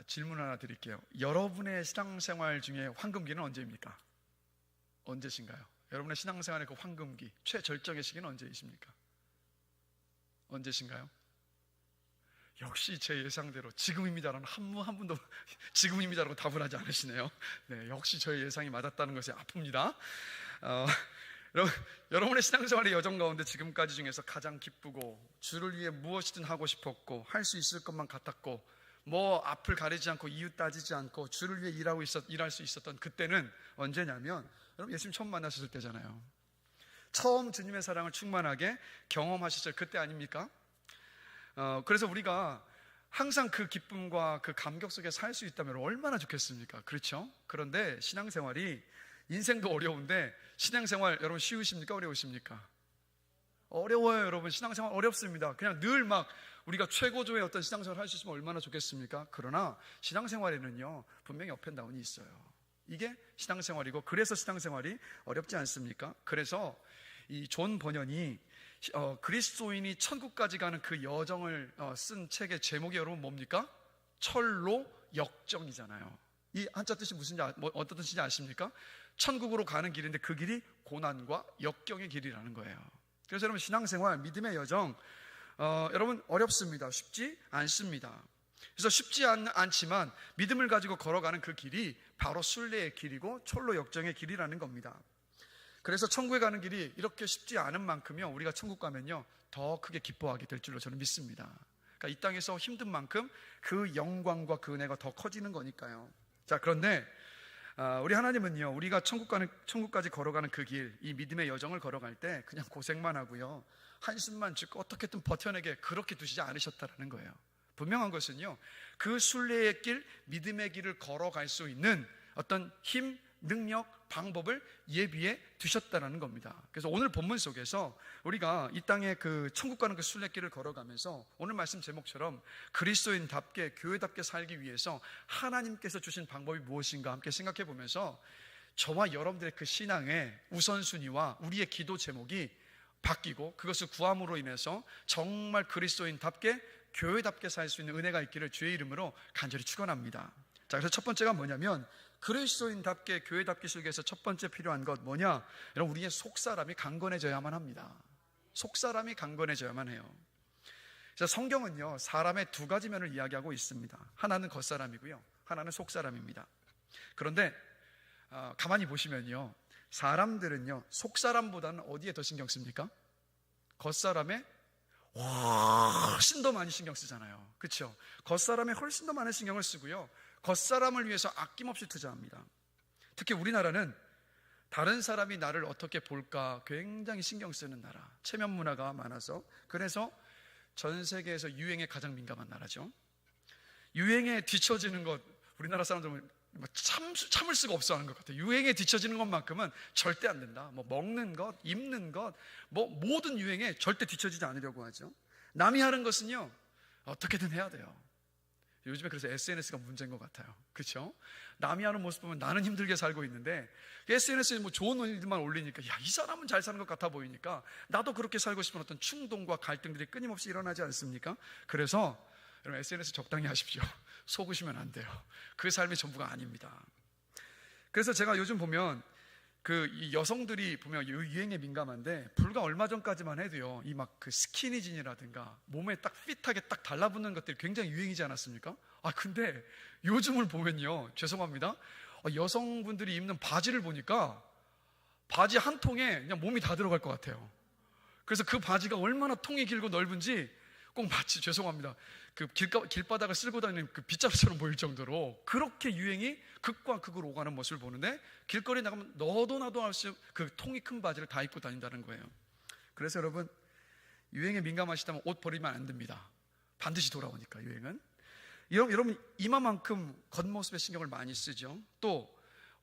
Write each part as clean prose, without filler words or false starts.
질문 하나 드릴게요. 여러분의 신앙생활 중에 황금기는 언제입니까? 언제신가요? 여러분의 신앙생활의 그 황금기, 최절정의 시기는 언제이십니까? 언제신가요? 역시 제 예상대로 지금입니다라는 한 분도 지금입니다라고 답을 하지 않으시네요. 네, 역시 저의 예상이 맞았다는 것이 아픕니다. 여러분의 신앙생활의 여정 가운데 지금까지 중에서 가장 기쁘고 주를 위해 무엇이든 하고 싶었고 할 수 있을 것만 같았고 뭐 앞을 가리지 않고 이유 따지지 않고 주를 위해 일할 수 있었던 그때는 언제냐면 여러분 예수님 처음 만나셨을 때잖아요. 처음 주님의 사랑을 충만하게 경험하셨을 그때 아닙니까? 그래서 우리가 항상 그 기쁨과 그 감격 속에 살 수 있다면 얼마나 좋겠습니까? 그렇죠? 그런데 신앙생활이 인생도 어려운데 신앙생활 여러분 쉬우십니까? 어려우십니까? 어려워요. 여러분 신앙생활 어렵습니다. 그냥 늘 막 우리가 최고조의 어떤 신앙생활 할 수 있으면 얼마나 좋겠습니까? 그러나 신앙생활에는요 분명히 업앤다운이 있어요. 이게 신앙생활이고 그래서 신앙생활이 어렵지 않습니까? 그래서 이 존 버년이 그리스도인이 천국까지 가는 그 여정을 쓴 책의 제목이 여러분 뭡니까? 철로 역정이잖아요. 이 한자 뜻이 어떤 뜻인지 아십니까? 천국으로 가는 길인데 그 길이 고난과 역경의 길이라는 거예요. 그래서 여러분 신앙생활, 믿음의 여정 여러분 어렵습니다. 쉽지 않습니다. 그래서 쉽지 않지만 믿음을 가지고 걸어가는 그 길이 바로 순례의 길이고 철로 역정의 길이라는 겁니다. 그래서 천국에 가는 길이 이렇게 쉽지 않은 만큼요 우리가 천국 가면요 더 크게 기뻐하게 될 줄로 저는 믿습니다. 그러니까 이 땅에서 힘든 만큼 그 영광과 그 은혜가 더 커지는 거니까요. 자, 그런데 우리 하나님은요 우리가 천국까지 걸어가는 그 길, 이 믿음의 여정을 걸어갈 때 그냥 고생만 하고요 한숨만 짓고 어떻게든 버텨내게 그렇게 두시지 않으셨다는 거예요. 분명한 것은요 그 순례의 길, 믿음의 길을 걸어갈 수 있는 어떤 힘, 능력, 방법을 예비해 두셨다는 겁니다. 그래서 오늘 본문 속에서 우리가 이 땅에 그 천국 가는 그 순례길을 걸어가면서 오늘 말씀 제목처럼 그리스도인답게 교회답게 살기 위해서 하나님께서 주신 방법이 무엇인가 함께 생각해 보면서 저와 여러분들의 그 신앙의 우선순위와 우리의 기도 제목이 바뀌고 그것을 구함으로 인해서 정말 그리스도인답게 교회답게 살 수 있는 은혜가 있기를 주의 이름으로 간절히 축원합니다. 자, 그래서 첫 번째가 뭐냐면 그리스도인답게 교회답게 살기 위해서 첫 번째 필요한 것 뭐냐? 여러분 우리의 속사람이 강건해져야만 합니다. 속사람이 강건해져야만 해요. 그래서 성경은요 사람의 두 가지 면을 이야기하고 있습니다. 하나는 겉사람이고요 하나는 속사람입니다. 그런데 가만히 보시면요 사람들은요 속사람보다는 어디에 더 신경 씁니까? 겉사람에 훨씬 더 많이 신경 쓰잖아요. 그렇죠? 겉사람에 훨씬 더 많은 신경을 쓰고요 겉사람을 위해서 아낌없이 투자합니다. 특히 우리나라는 다른 사람이 나를 어떻게 볼까 굉장히 신경 쓰는 나라, 체면 문화가 많아서 그래서 전 세계에서 유행에 가장 민감한 나라죠. 유행에 뒤처지는 것 우리나라 사람들은 참을 수가 없어 하는 것 같아요. 유행에 뒤처지는 것만큼은 절대 안 된다. 뭐 먹는 것, 입는 것, 뭐 모든 유행에 절대 뒤처지지 않으려고 하죠. 남이 하는 것은요 어떻게든 해야 돼요. 요즘에 그래서 SNS가 문제인 것 같아요. 그렇죠? 남이 하는 모습 보면 나는 힘들게 살고 있는데 SNS에 뭐 좋은 일들만 올리니까 야, 이 사람은 잘 사는 것 같아 보이니까 나도 그렇게 살고 싶은 어떤 충동과 갈등들이 끊임없이 일어나지 않습니까? 그래서 여러분 SNS 적당히 하십시오. 속으시면 안 돼요. 그 삶이 전부가 아닙니다. 그래서 제가 요즘 보면 이 여성들이 보면 유행에 민감한데 불과 얼마 전까지만 해도요 이 막 그 스키니진이라든가 몸에 딱 핏하게 딱 달라붙는 것들이 굉장히 유행이지 않았습니까? 근데 요즘을 보면요 죄송합니다 여성분들이 입는 바지를 보니까 바지 한 통에 그냥 몸이 다 들어갈 것 같아요. 그래서 그 바지가 얼마나 통이 길고 넓은지 꼭 마치 죄송합니다 그 길바닥을 쓸고 다니는 그 빗자루처럼 보일 정도로 그렇게 유행이 극과 극으로 오가는 모습을 보는데 길거리에 나가면 너도 나도 할 수 그 통이 큰 바지를 다 입고 다닌다는 거예요. 그래서 여러분 유행에 민감하시다면 옷 버리면 안 됩니다. 반드시 돌아오니까 유행은. 여러분 이마만큼 겉모습에 신경을 많이 쓰죠. 또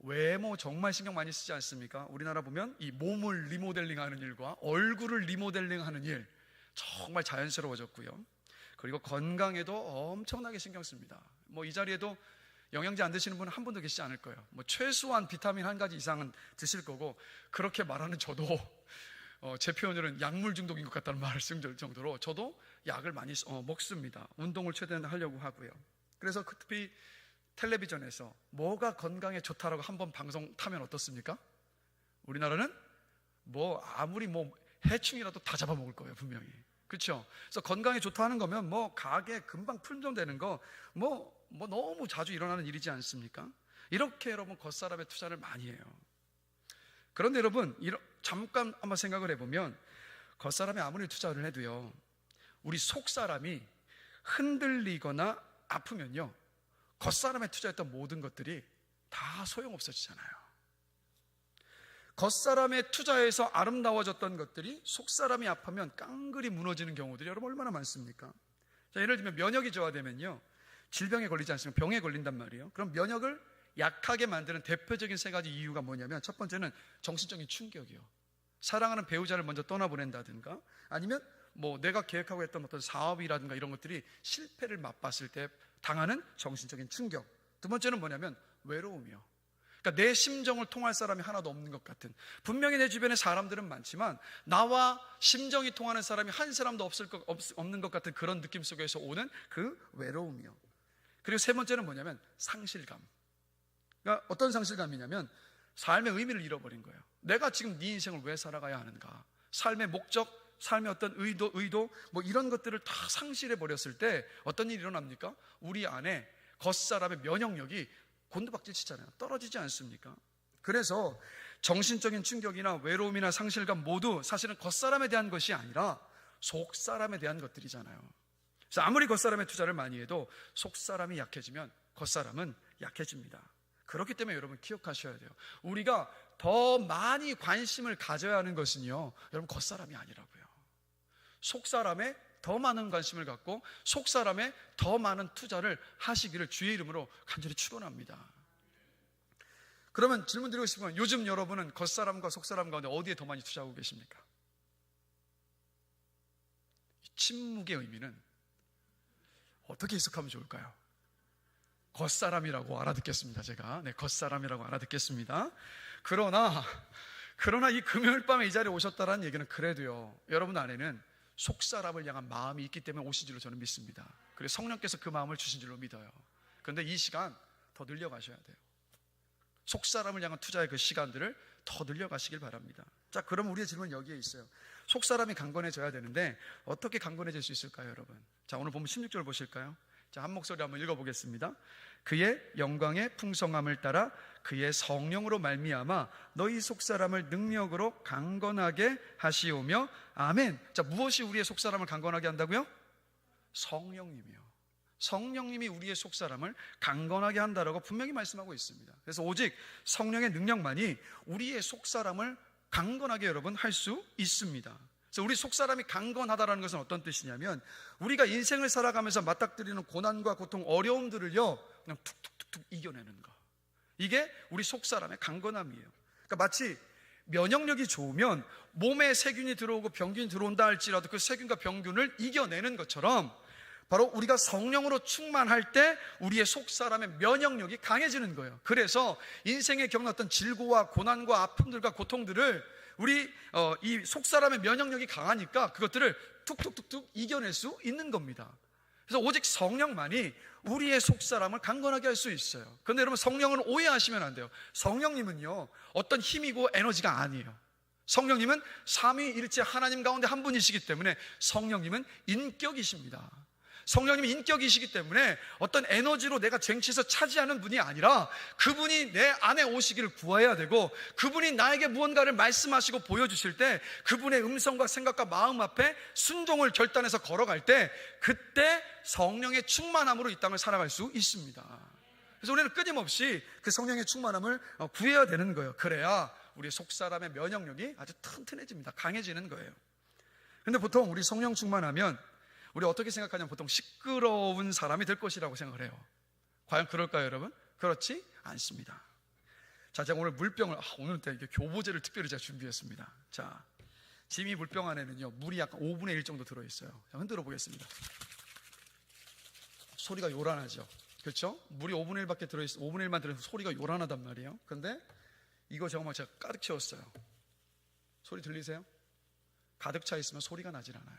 외모 정말 신경 많이 쓰지 않습니까? 우리나라 보면 이 몸을 리모델링하는 일과 얼굴을 리모델링하는 일 정말 자연스러워졌고요. 그리고 건강에도 엄청나게 신경 씁니다. 뭐 이 자리에도 영양제 안 드시는 분은 한 분도 계시지 않을 거예요. 뭐 최소한 비타민 한 가지 이상은 드실 거고 그렇게 말하는 저도 제 표현으로는 약물 중독인 것 같다는 말을 쓸 정도로 저도 약을 많이 먹습니다. 운동을 최대한 하려고 하고요. 그래서 특히 텔레비전에서 뭐가 건강에 좋다라고 한번 방송 타면 어떻습니까? 우리나라는 뭐 아무리 뭐 해충이라도 다 잡아먹을 거예요, 분명히. 그렇죠? 그래서 건강에 좋다 하는 거면 뭐 가게 금방 품종되는 거 뭐 너무 자주 일어나는 일이지 않습니까? 이렇게 여러분 겉사람의 투자를 많이 해요. 그런데 여러분 잠깐 한번 생각을 해보면 겉사람이 아무리 투자를 해도요, 우리 속사람이 흔들리거나 아프면요, 겉사람에 투자했던 모든 것들이 다 소용없어지잖아요. 겉사람에 투자해서 아름다워졌던 것들이 속사람이 아프면 깡그리 무너지는 경우들이 여러분 얼마나 많습니까? 자, 예를 들면 면역이 저하되면요, 질병에 걸리지 않으면 병에 걸린단 말이에요. 그럼 면역을 약하게 만드는 대표적인 세 가지 이유가 뭐냐면, 첫 번째는 정신적인 충격이요. 사랑하는 배우자를 먼저 떠나보낸다든가, 아니면 뭐 내가 계획하고 했던 어떤 사업이라든가 이런 것들이 실패를 맛봤을 때 당하는 정신적인 충격. 두 번째는 뭐냐면 외로움이요. 그러니까 내 심정을 통할 사람이 하나도 없는 것 같은, 분명히 내 주변에 사람들은 많지만 나와 심정이 통하는 사람이 한 사람도 없는 것 같은 그런 느낌 속에서 오는 그 외로움이요. 그리고 세 번째는 뭐냐면 상실감. 그러니까 어떤 상실감이냐면 삶의 의미를 잃어버린 거예요. 내가 지금 네 인생을 왜 살아가야 하는가, 삶의 목적, 삶의 어떤 의도 뭐 이런 것들을 다 상실해 버렸을 때 어떤 일이 일어납니까? 우리 안에 겉사람의 면역력이 곤두박질 치잖아요. 떨어지지 않습니까? 그래서 정신적인 충격이나 외로움이나 상실감 모두 사실은 겉사람에 대한 것이 아니라 속사람에 대한 것들이잖아요. 그래서 아무리 겉사람에 투자를 많이 해도 속사람이 약해지면 겉사람은 약해집니다. 그렇기 때문에 여러분 기억하셔야 돼요. 우리가 더 많이 관심을 가져야 하는 것은요, 여러분 겉사람이 아니라고요. 속사람에 더 많은 관심을 갖고 속사람에 더 많은 투자를 하시기를 주의 이름으로 간절히 축원합니다. 그러면 질문 드리고 싶은 건, 요즘 여러분은 겉사람과 속사람 가운데 어디에 더 많이 투자하고 계십니까? 이 침묵의 의미는 어떻게 해석하면 좋을까요? 겉사람이라고 알아듣겠습니다. 제가 겉사람이라고 알아듣겠습니다. 그러나 이 금요일 밤에 이 자리에 오셨다는 얘기는 그래도요, 여러분 안에는 속사람을 향한 마음이 있기 때문에 오신 줄로 저는 믿습니다. 그래서 성령께서 그 마음을 주신 줄로 믿어요. 그런데 이 시간 더 늘려가셔야 돼요. 속사람을 향한 투자의 그 시간들을 더 늘려가시길 바랍니다. 자, 그럼 우리의 질문은 여기에 있어요. 속사람이 강건해져야 되는데 어떻게 강건해질 수 있을까요, 여러분? 자, 오늘 보면 16절 보실까요? 자, 한 목소리 한번 읽어보겠습니다. 그의 영광의 풍성함을 따라 그의 성령으로 말미암아 너희 속사람을 능력으로 강건하게 하시오며 아멘. 자, 무엇이 우리의 속사람을 강건하게 한다고요? 성령님이요. 성령님이 우리의 속사람을 강건하게 한다라고 분명히 말씀하고 있습니다. 그래서 오직 성령의 능력만이 우리의 속사람을 강건하게 여러분 할 수 있습니다. 그래서 우리 속사람이 강건하다라는 것은 어떤 뜻이냐면, 우리가 인생을 살아가면서 맞닥뜨리는 고난과 고통, 어려움들을요 그냥 툭툭툭툭 이겨내는 거, 이게 우리 속사람의 강건함이에요. 그러니까 마치 면역력이 좋으면 몸에 세균이 들어오고 병균이 들어온다 할지라도 그 세균과 병균을 이겨내는 것처럼, 바로 우리가 성령으로 충만할 때 우리의 속사람의 면역력이 강해지는 거예요. 그래서 인생에 겪는 어떤 질고와 고난과 아픔들과 고통들을 우리 이 속사람의 면역력이 강하니까 그것들을 툭툭툭툭 이겨낼 수 있는 겁니다. 그래서 오직 성령만이 우리의 속사람을 강건하게 할 수 있어요. 그런데 여러분, 성령을 오해하시면 안 돼요. 성령님은요 어떤 힘이고 에너지가 아니에요. 성령님은 삼위일체 하나님 가운데 한 분이시기 때문에 성령님은 인격이십니다. 성령님이 인격이시기 때문에 어떤 에너지로 내가 쟁취해서 차지하는 분이 아니라 그분이 내 안에 오시기를 구해야 되고, 그분이 나에게 무언가를 말씀하시고 보여주실 때 그분의 음성과 생각과 마음 앞에 순종을 결단해서 걸어갈 때, 그때 성령의 충만함으로 이 땅을 살아갈 수 있습니다. 그래서 우리는 끊임없이 그 성령의 충만함을 구해야 되는 거예요. 그래야 우리 속사람의 면역력이 아주 튼튼해집니다. 강해지는 거예요. 근데 보통 우리 성령 충만하면 우리 어떻게 생각하냐면 보통 시끄러운 사람이 될 것이라고 생각을 해요. 과연 그럴까요, 여러분? 그렇지 않습니다. 자, 제가 오늘 물병을, 오늘은 이렇게 교보제를 특별히 제가 준비했습니다. 자, 지미 물병 안에는요 물이 약간 5분의 1 정도 들어있어요. 자, 흔들어 보겠습니다. 소리가 요란하죠, 그렇죠? 물이 5분의 1밖에 들어있어, 5분의 1만 들어있어서 소리가 요란하단 말이에요. 근데 이거 정말 제가 가득 채웠어요. 소리 들리세요? 가득 차 있으면 소리가 나질 않아요.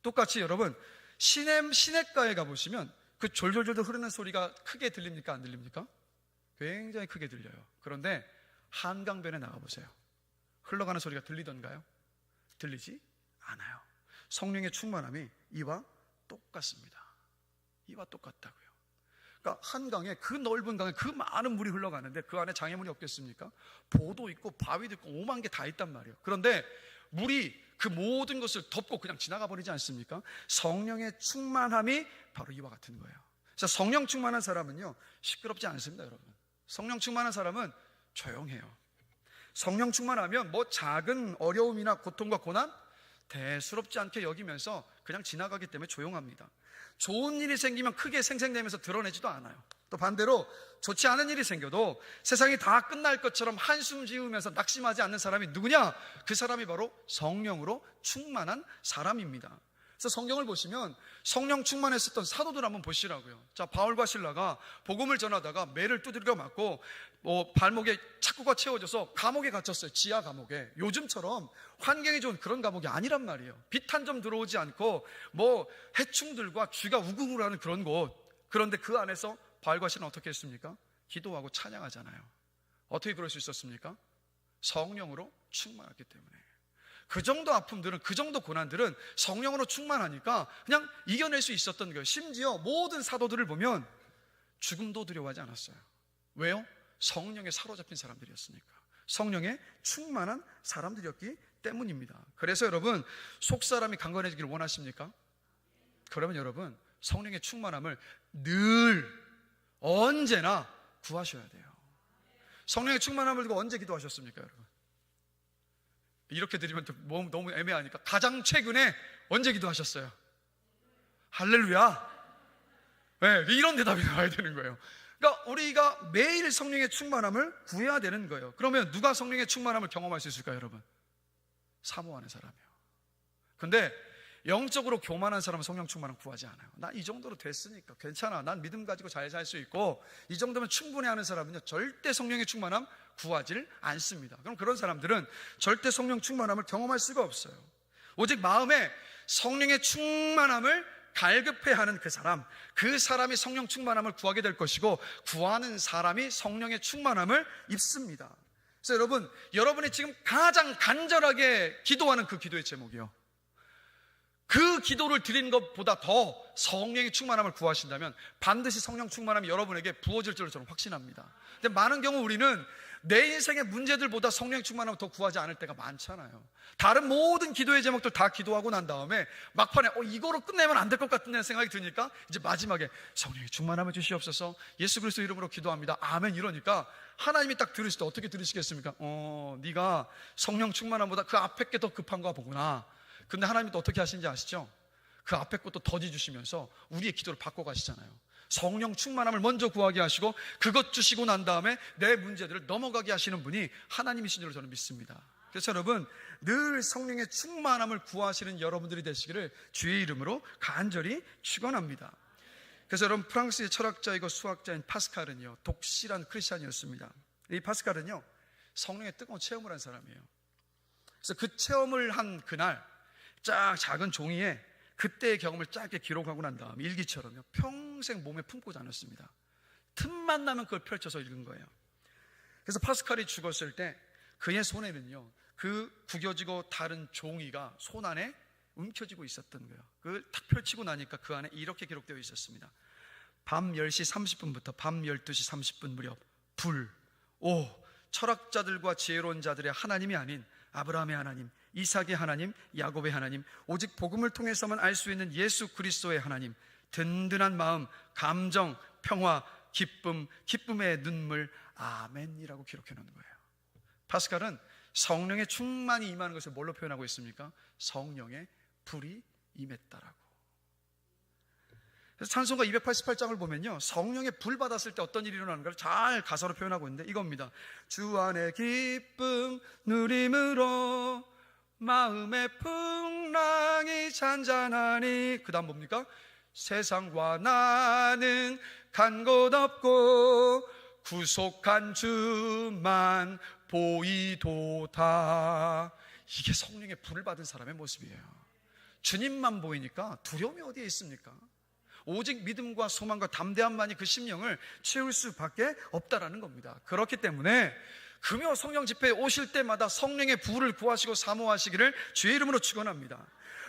똑같이 여러분, 시내가에 가보시면 그 졸졸졸 흐르는 소리가 크게 들립니까? 안 들립니까? 굉장히 크게 들려요. 그런데 한강변에 나가보세요. 흘러가는 소리가 들리던가요? 들리지 않아요. 성령의 충만함이 이와 똑같습니다. 이와 똑같다고요. 그러니까 한강에, 그 넓은 강에 그 많은 물이 흘러가는데 그 안에 장애물이 없겠습니까? 보도 있고 바위도 있고 오만 개 다 있단 말이에요. 그런데 물이 그 모든 것을 덮고 그냥 지나가 버리지 않습니까? 성령의 충만함이 바로 이와 같은 거예요. 그래서 성령 충만한 사람은요, 시끄럽지 않습니다, 여러분. 성령 충만한 사람은 조용해요. 성령 충만하면 뭐 작은 어려움이나 고통과 고난 대수롭지 않게 여기면서 그냥 지나가기 때문에 조용합니다. 좋은 일이 생기면 크게 생생내면서 드러내지도 않아요. 또 반대로 좋지 않은 일이 생겨도 세상이 다 끝날 것처럼 한숨 지으면서 낙심하지 않는 사람이 누구냐? 그 사람이 바로 성령으로 충만한 사람입니다. 그래서 성경을 보시면 성령 충만했었던 사도들 한번 보시라고요. 자, 바울과 실라가 복음을 전하다가 매를 두들겨 맞고 발목에 착구가 채워져서 감옥에 갇혔어요. 지하 감옥에. 요즘처럼 환경이 좋은 그런 감옥이 아니란 말이에요. 빛 한 점 들어오지 않고 해충들과 쥐가 우궁을 하는 그런 곳. 그런데 그 안에서 바울과 실라는 어떻게 했습니까? 기도하고 찬양하잖아요. 어떻게 그럴 수 있었습니까? 성령으로 충만했기 때문에. 그 정도 아픔들은, 그 정도 고난들은 성령으로 충만하니까 그냥 이겨낼 수 있었던 거예요. 심지어 모든 사도들을 보면 죽음도 두려워하지 않았어요. 왜요? 성령에 사로잡힌 사람들이었으니까. 성령에 충만한 사람들이었기 때문입니다. 그래서 여러분, 속사람이 강건해지기를 원하십니까? 그러면 여러분, 성령의 충만함을 늘 언제나 구하셔야 돼요. 성령의 충만함을 두고 언제 기도하셨습니까, 여러분? 이렇게 드리면 너무 애매하니까 가장 최근에 언제 기도하셨어요? 할렐루야. 네, 이런 대답이 나와야 되는 거예요. 그러니까 우리가 매일 성령의 충만함을 구해야 되는 거예요. 그러면 누가 성령의 충만함을 경험할 수 있을까요, 여러분? 사모하는 사람이요. 근데 영적으로 교만한 사람은 성령 충만함 구하지 않아요. 나 이 정도로 됐으니까 괜찮아, 난 믿음 가지고 잘 살 수 있고 이 정도면 충분해 하는 사람은요, 절대 성령의 충만함 구하지를 않습니다. 그럼 그런 사람들은 절대 성령 충만함을 경험할 수가 없어요. 오직 마음에 성령의 충만함을 갈급해하는 그 사람이 성령 충만함을 구하게 될 것이고, 구하는 사람이 성령의 충만함을 입습니다. 그래서 여러분이 지금 가장 간절하게 기도하는 그 기도의 제목이요, 그 기도를 드리는 것보다 더 성령의 충만함을 구하신다면 반드시 성령 충만함이 여러분에게 부어질 줄로 저는 확신합니다. 근데 많은 경우 우리는 내 인생의 문제들보다 성령의 충만함을 더 구하지 않을 때가 많잖아요. 다른 모든 기도의 제목들 다 기도하고 난 다음에 막판에 이거로 끝내면 안 될 것 같은 생각이 드니까 이제 마지막에 성령의 충만함을 주시옵소서, 예수 그리스도 이름으로 기도합니다, 아멘, 이러니까 하나님이 딱 들으실 때 어떻게 들으시겠습니까? 네가 성령 충만함보다 그 앞에 게 더 급한 거 보구나. 근데 하나님이 또 어떻게 하시는지 아시죠? 그 앞에 것도 더지 주시면서 우리의 기도를 바꿔 가시잖아요. 성령 충만함을 먼저 구하게 하시고 그것 주시고 난 다음에 내 문제들을 넘어가게 하시는 분이 하나님이신 줄로 저는 믿습니다. 그래서 여러분, 늘 성령의 충만함을 구하시는 여러분들이 되시기를 주의 이름으로 간절히 축원합니다. 그래서 여러분, 프랑스의 철학자이고 수학자인 파스칼은요, 독실한 크리스찬이었습니다. 이 파스칼은요, 성령의 뜨거운 체험을 한 사람이에요. 그래서 그 체험을 한 그날 작은 종이에 그때의 경험을 짧게 기록하고 난 다음 일기처럼요, 평생 몸에 품고 다녔습니다. 틈만 나면 그걸 펼쳐서 읽은 거예요. 그래서 파스칼이 죽었을 때 그의 손에는요, 그 구겨지고 다른 종이가 손 안에 움켜쥐고 있었던 거예요. 그걸 탁 펼치고 나니까 그 안에 이렇게 기록되어 있었습니다. 밤 10시 30분부터 밤 12시 30분 무렵 철학자들과 지혜로운 자들의 하나님이 아닌 아브라함의 하나님, 이삭의 하나님, 야곱의 하나님, 오직 복음을 통해서만 알 수 있는 예수 그리스도의 하나님, 든든한 마음, 감정, 평화, 기쁨, 기쁨의 눈물, 아멘이라고 기록해 놓은 거예요. 파스칼은 성령의 충만이 임하는 것을 뭘로 표현하고 있습니까? 성령의 불이 임했다라고. 그래서 찬송가 288장을 보면요, 성령의 불 받았을 때 어떤 일이 일어나는가를 잘 가사로 표현하고 있는데 이겁니다. 주 안에 기쁨 누림으로 마음의 풍랑이 잔잔하니, 그 다음 뭡니까? 세상과 나는 간 곳 없고 구속한 주만 보이도다. 이게 성령의 불을 받은 사람의 모습이에요. 주님만 보이니까 두려움이 어디에 있습니까? 오직 믿음과 소망과 담대함만이 그 심령을 채울 수밖에 없다라는 겁니다. 그렇기 때문에 금요 성령 집회에 오실 때마다 성령의 부를 구하시고 사모하시기를 주의 이름으로 축원합니다.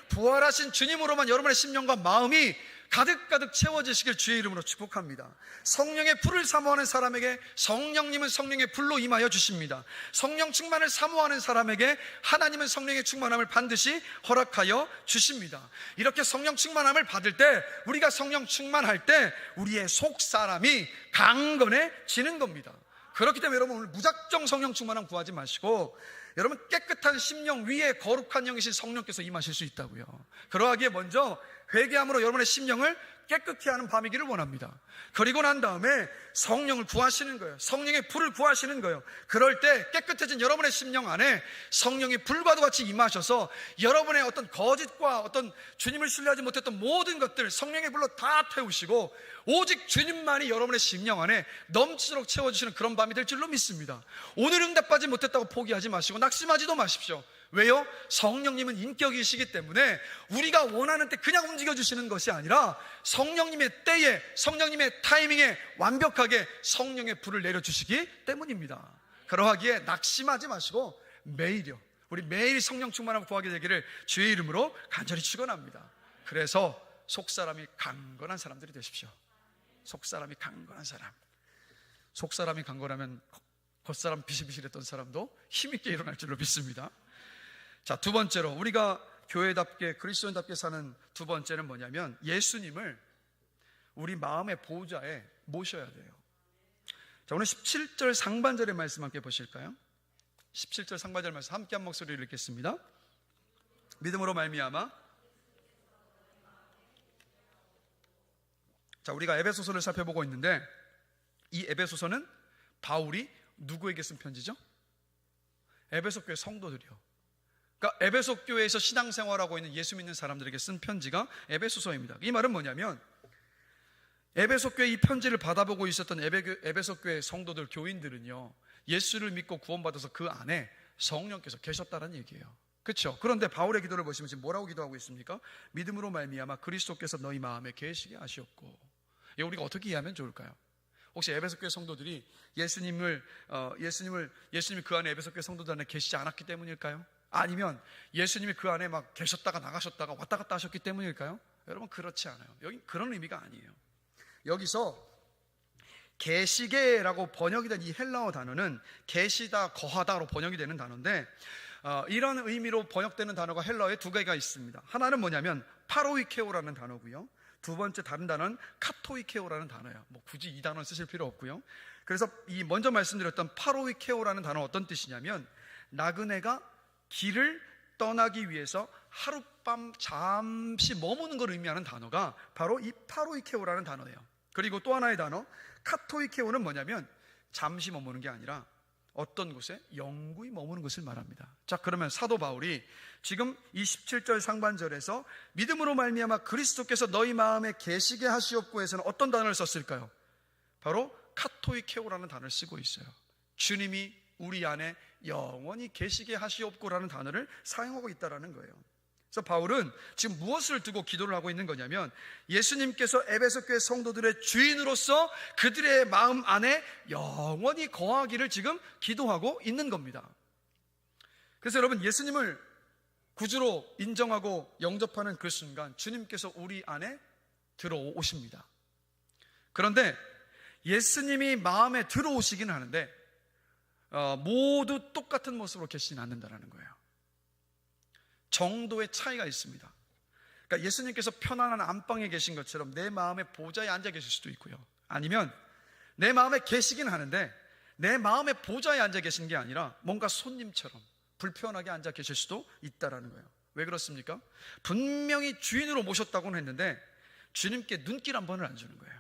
부활하신 주님으로만 여러분의 심령과 마음이 가득가득 채워지시길 주의 이름으로 축복합니다. 성령의 불을 사모하는 사람에게 성령님은 성령의 불로 임하여 주십니다. 성령 충만을 사모하는 사람에게 하나님은 성령의 충만함을 반드시 허락하여 주십니다. 이렇게 성령 충만함을 받을 때, 우리가 성령 충만할 때 우리의 속 사람이 강건해지는 겁니다. 그렇기 때문에 여러분, 오늘 무작정 성령 충만함 구하지 마시고 여러분, 깨끗한 심령 위에 거룩한 영이신 성령께서 임하실 수 있다고요. 그러하기에 먼저 회개함으로 여러분의 심령을 깨끗히 하는 밤이기를 원합니다. 그리고 난 다음에 성령을 구하시는 거예요. 성령의 불을 구하시는 거예요. 그럴 때 깨끗해진 여러분의 심령 안에 성령의 불과도 같이 임하셔서 여러분의 어떤 거짓과 어떤 주님을 신뢰하지 못했던 모든 것들 성령의 불로 다 태우시고 오직 주님만이 여러분의 심령 안에 넘치도록 채워주시는 그런 밤이 될 줄로 믿습니다. 오늘 응답받지 못했다고 포기하지 마시고 낙심하지도 마십시오. 왜요? 성령님은 인격이시기 때문에 우리가 원하는 때 그냥 움직여주시는 것이 아니라 성령님의 때에, 성령님의 타이밍에 완벽하게 성령의 불을 내려주시기 때문입니다. 그러하기에 낙심하지 마시고 매일요, 우리 매일 성령 충만함을 구하게 되기를 주의 이름으로 간절히 축원합니다. 그래서 속사람이 강건한 사람들이 되십시오. 속사람이 강건한 사람. 속사람이 강건하면 겉사람 비실비실했던 사람도 힘있게 일어날 줄로 믿습니다. 자, 두 번째로 우리가 교회답게 그리스도인답게 사는 두 번째는 뭐냐면 예수님을 우리 마음의 보좌에 모셔야 돼요. 자, 오늘 17절 상반절의 말씀 함께 보실까요? 17절 상반절 말씀 함께 한 목소리로 읽겠습니다. 믿음으로 말미암아. 자, 우리가 에베소서를 살펴보고 있는데 이 에베소서는 바울이 누구에게 쓴 편지죠? 에베소 교회 성도들이요. 그러니까 에베소 교회에서 신앙생활하고 있는 예수 믿는 사람들에게 쓴 편지가 에베소서입니다. 이 말은 뭐냐면 에베소 교회 이 편지를 받아보고 있었던 에베소 교회 성도들, 교인들은요, 예수를 믿고 구원받아서 그 안에 성령께서 계셨다는 얘기예요. 그렇죠? 그런데 바울의 기도를 보시면 지금 뭐라고 기도하고 있습니까? 믿음으로 말미암아 그리스도께서 너희 마음에 계시게 하시옵고. 이거 우리가 어떻게 이해하면 좋을까요? 혹시 에베소 교회 성도들이 예수님이 그 안에 에베소 교회 성도들 안에 계시지 않았기 때문일까요? 아니면 예수님이 그 안에 막 계셨다가 나가셨다가 왔다 갔다 하셨기 때문일까요? 여러분, 그렇지 않아요. 여기 그런 의미가 아니에요. 여기서 계시게라고 번역이 된 이 헬라어 단어는 계시다, 거하다로 번역이 되는 단어인데 이런 의미로 번역되는 단어가 헬라어에 두 개가 있습니다. 하나는 뭐냐면 파로이케오라는 단어고요. 두 번째 다른 단어는 카토이케오라는 단어예요. 뭐 굳이 이 단어 쓰실 필요 없고요. 그래서 이 먼저 말씀드렸던 파로이케오라는 단어 어떤 뜻이냐면 나그네가 길을 떠나기 위해서 하룻밤 잠시 머무는 걸 의미하는 단어가 바로 이 파로이케오라는 단어예요. 그리고 또 하나의 단어 카토이케오는 뭐냐면 잠시 머무는 게 아니라 어떤 곳에 영구히 머무는 것을 말합니다. 자, 그러면 사도 바울이 지금 이 17절 상반절에서 믿음으로 말미암아 그리스도께서 너희 마음에 계시게 하시옵고 해서는 어떤 단어를 썼을까요? 바로 카토이케오라는 단어를 쓰고 있어요. 주님이 우리 안에 영원히 계시게 하시옵고라는 단어를 사용하고 있다는 거예요. 그래서 바울은 지금 무엇을 두고 기도를 하고 있는 거냐면 예수님께서 에베소 교회 성도들의 주인으로서 그들의 마음 안에 영원히 거하기를 지금 기도하고 있는 겁니다. 그래서 여러분, 예수님을 구주로 인정하고 영접하는 그 순간 주님께서 우리 안에 들어오십니다. 그런데 예수님이 마음에 들어오시긴 하는데 모두 똑같은 모습으로 계시진 않는다는 거예요. 정도의 차이가 있습니다. 그러니까 예수님께서 편안한 안방에 계신 것처럼 내 마음의 보좌에 앉아 계실 수도 있고요, 아니면 내 마음에 계시긴 하는데 내 마음의 보좌에 앉아 계신 게 아니라 뭔가 손님처럼 불편하게 앉아 계실 수도 있다는 거예요. 왜 그렇습니까? 분명히 주인으로 모셨다고는 했는데 주님께 눈길 한 번을 안 주는 거예요.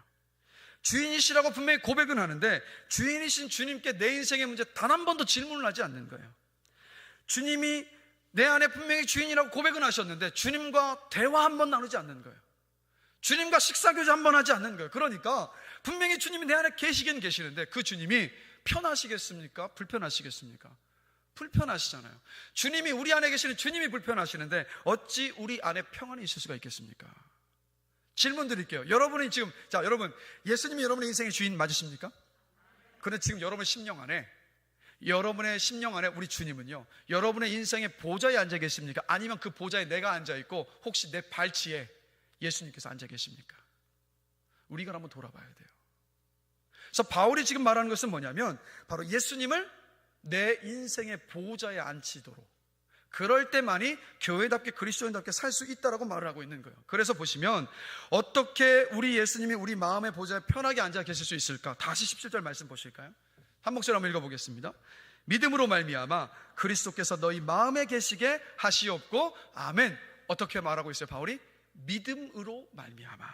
주인이시라고 분명히 고백은 하는데 주인이신 주님께 내 인생의 문제 단 한 번도 질문을 하지 않는 거예요. 주님이 내 안에 분명히 주인이라고 고백은 하셨는데 주님과 대화 한 번 나누지 않는 거예요. 주님과 식사교제 한 번 하지 않는 거예요. 그러니까 분명히 주님이 내 안에 계시긴 계시는데 그 주님이 편하시겠습니까? 불편하시겠습니까? 불편하시잖아요. 주님이 우리 안에 계시는 주님이 불편하시는데 어찌 우리 안에 평안이 있을 수가 있겠습니까? 질문 드릴게요. 여러분이 지금, 자, 여러분, 예수님이 여러분의 인생의 주인 맞으십니까? 그런데 지금 여러분의 심령 안에 우리 주님은요, 여러분의 인생의 보좌에 앉아 계십니까? 아니면 그 보좌에 내가 앉아 있고 혹시 내 발치에 예수님께서 앉아 계십니까? 우리가 한번 돌아봐야 돼요. 그래서 바울이 지금 말하는 것은 뭐냐면 바로 예수님을 내 인생의 보좌에 앉히도록, 그럴 때만이 교회답게 그리스도인답게 살 수 있다라고 말을 하고 있는 거예요. 그래서 보시면 어떻게 우리 예수님이 우리 마음의 보좌에 편하게 앉아 계실 수 있을까? 다시 17절 말씀 보실까요? 한 목소리 한번 읽어보겠습니다. 믿음으로 말미암아 그리스도께서 너희 마음에 계시게 하시옵고, 아멘. 어떻게 말하고 있어요 바울이? 믿음으로 말미암아,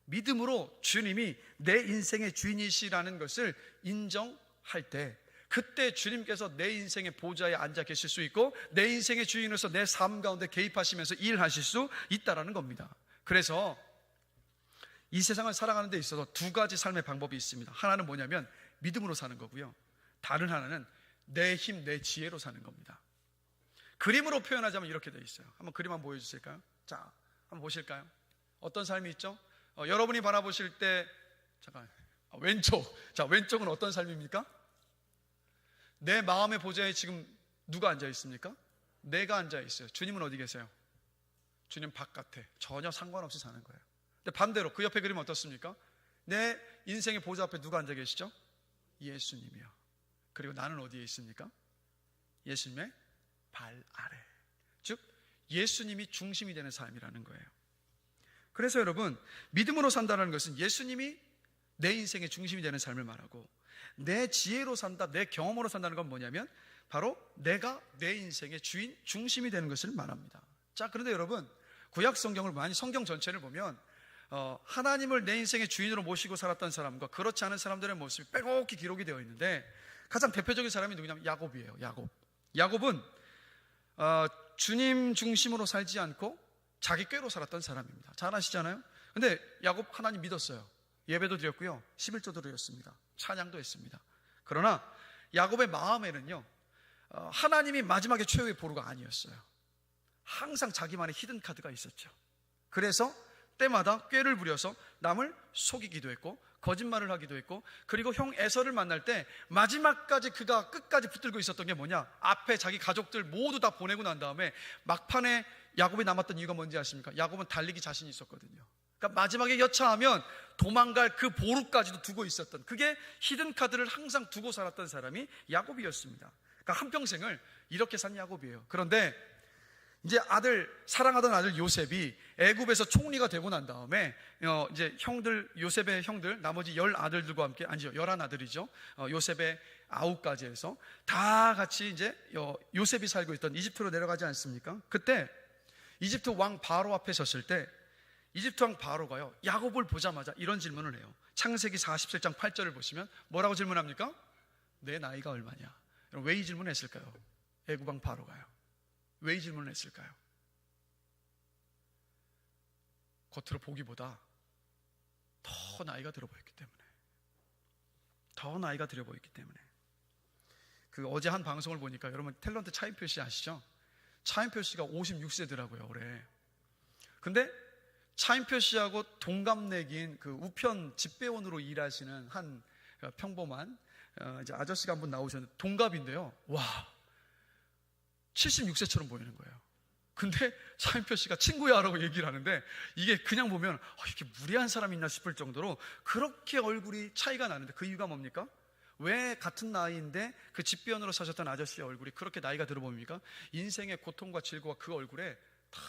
믿음으로 주님이 내 인생의 주인이시라는 것을 인정할 때, 그때 주님께서 내 인생의 보좌에 앉아 계실 수 있고 내 인생의 주인으로서 내 삶 가운데 개입하시면서 일하실 수 있다라는 겁니다. 그래서 이 세상을 살아가는 데 있어서 두 가지 삶의 방법이 있습니다. 하나는 뭐냐면 믿음으로 사는 거고요, 다른 하나는 내 힘, 내 지혜로 사는 겁니다. 그림으로 표현하자면 이렇게 되어 있어요. 한번 그림 한번 보여주실까요? 자, 한번 보실까요? 어떤 삶이 있죠? 여러분이 바라보실 때, 잠깐, 왼쪽. 자, 왼쪽은 어떤 삶입니까? 내 마음의 보좌에 지금 누가 앉아 있습니까? 내가 앉아 있어요. 주님은 어디 계세요? 주님 바깥에 전혀 상관없이 사는 거예요. 근데 반대로 그 옆에 그림 어떻습니까? 내 인생의 보좌 앞에 누가 앉아 계시죠? 예수님이요. 그리고 나는 어디에 있습니까? 예수님의 발 아래, 즉 예수님이 중심이 되는 삶이라는 거예요. 그래서 여러분, 믿음으로 산다는 것은 예수님이 내 인생의 중심이 되는 삶을 말하고, 내 지혜로 산다, 내 경험으로 산다는 건 뭐냐면 바로 내가 내 인생의 주인, 중심이 되는 것을 말합니다. 자, 그런데 여러분, 구약 성경을 많이, 성경 전체를 보면 하나님을 내 인생의 주인으로 모시고 살았던 사람과 그렇지 않은 사람들의 모습이 빼곡히 기록이 되어 있는데, 가장 대표적인 사람이 누구냐면 야곱이에요. 야곱은 주님 중심으로 살지 않고 자기 꾀로 살았던 사람입니다. 잘 아시잖아요. 근데 야곱 하나님 믿었어요. 예배도 드렸고요, 11조도 드렸습니다. 찬양도 했습니다. 그러나 야곱의 마음에는요, 하나님이 마지막에 최후의 보루가 아니었어요. 항상 자기만의 히든 카드가 있었죠. 그래서 때마다 꾀를 부려서 남을 속이기도 했고 거짓말을 하기도 했고, 그리고 형 에서를 만날 때 마지막까지 그가 끝까지 붙들고 있었던 게 뭐냐, 앞에 자기 가족들 모두 다 보내고 난 다음에 막판에 야곱이 남았던 이유가 뭔지 아십니까? 야곱은 달리기 자신이 있었거든요. 그러니까 마지막에 여차하면 도망갈 그 보루까지도 두고 있었던, 그게 히든 카드를 항상 두고 살았던 사람이 야곱이었습니다. 그러니까 한평생을 이렇게 산 야곱이에요. 그런데 이제 사랑하던 아들 요셉이 애굽에서 총리가 되고 난 다음에 이제 요셉의 형들, 나머지 10아들들과 함께, 아니죠, 11아들이죠. 요셉의 9가지 해서 다 같이 이제 요셉이 살고 있던 이집트로 내려가지 않습니까? 그때 이집트 왕 바로 앞에 섰을 때 이집트 왕 바로가요, 야곱을 보자마자 이런 질문을 해요. 창세기 47장 8절을 보시면 뭐라고 질문합니까? 내 나이가 얼마냐? 왜 이 질문을 했을까요? 애굽 왕 바로가요. 왜 이 질문을 했을까요? 겉으로 보기보다 더 나이가 들어 보였기 때문에. 그 어제 한 방송을 보니까 여러분 탤런트 차인표 씨 아시죠? 차인표 씨가 56세더라고요 올해. 근데 차인표 씨하고 동갑내기인 그 우편 집배원으로 일하시는 한 평범한 이제 아저씨가 한 분 나오셨는데 동갑인데요. 와, 76세처럼 보이는 거예요. 근데 차인표 씨가 친구야 라고 얘기를 하는데, 이게 그냥 보면 이렇게 무례한 사람이 있나 싶을 정도로 그렇게 얼굴이 차이가 나는데, 그 이유가 뭡니까? 왜 같은 나이인데 그 집배원으로 사셨던 아저씨의 얼굴이 그렇게 나이가 들어 보입니까? 인생의 고통과 질고가 그 얼굴에 다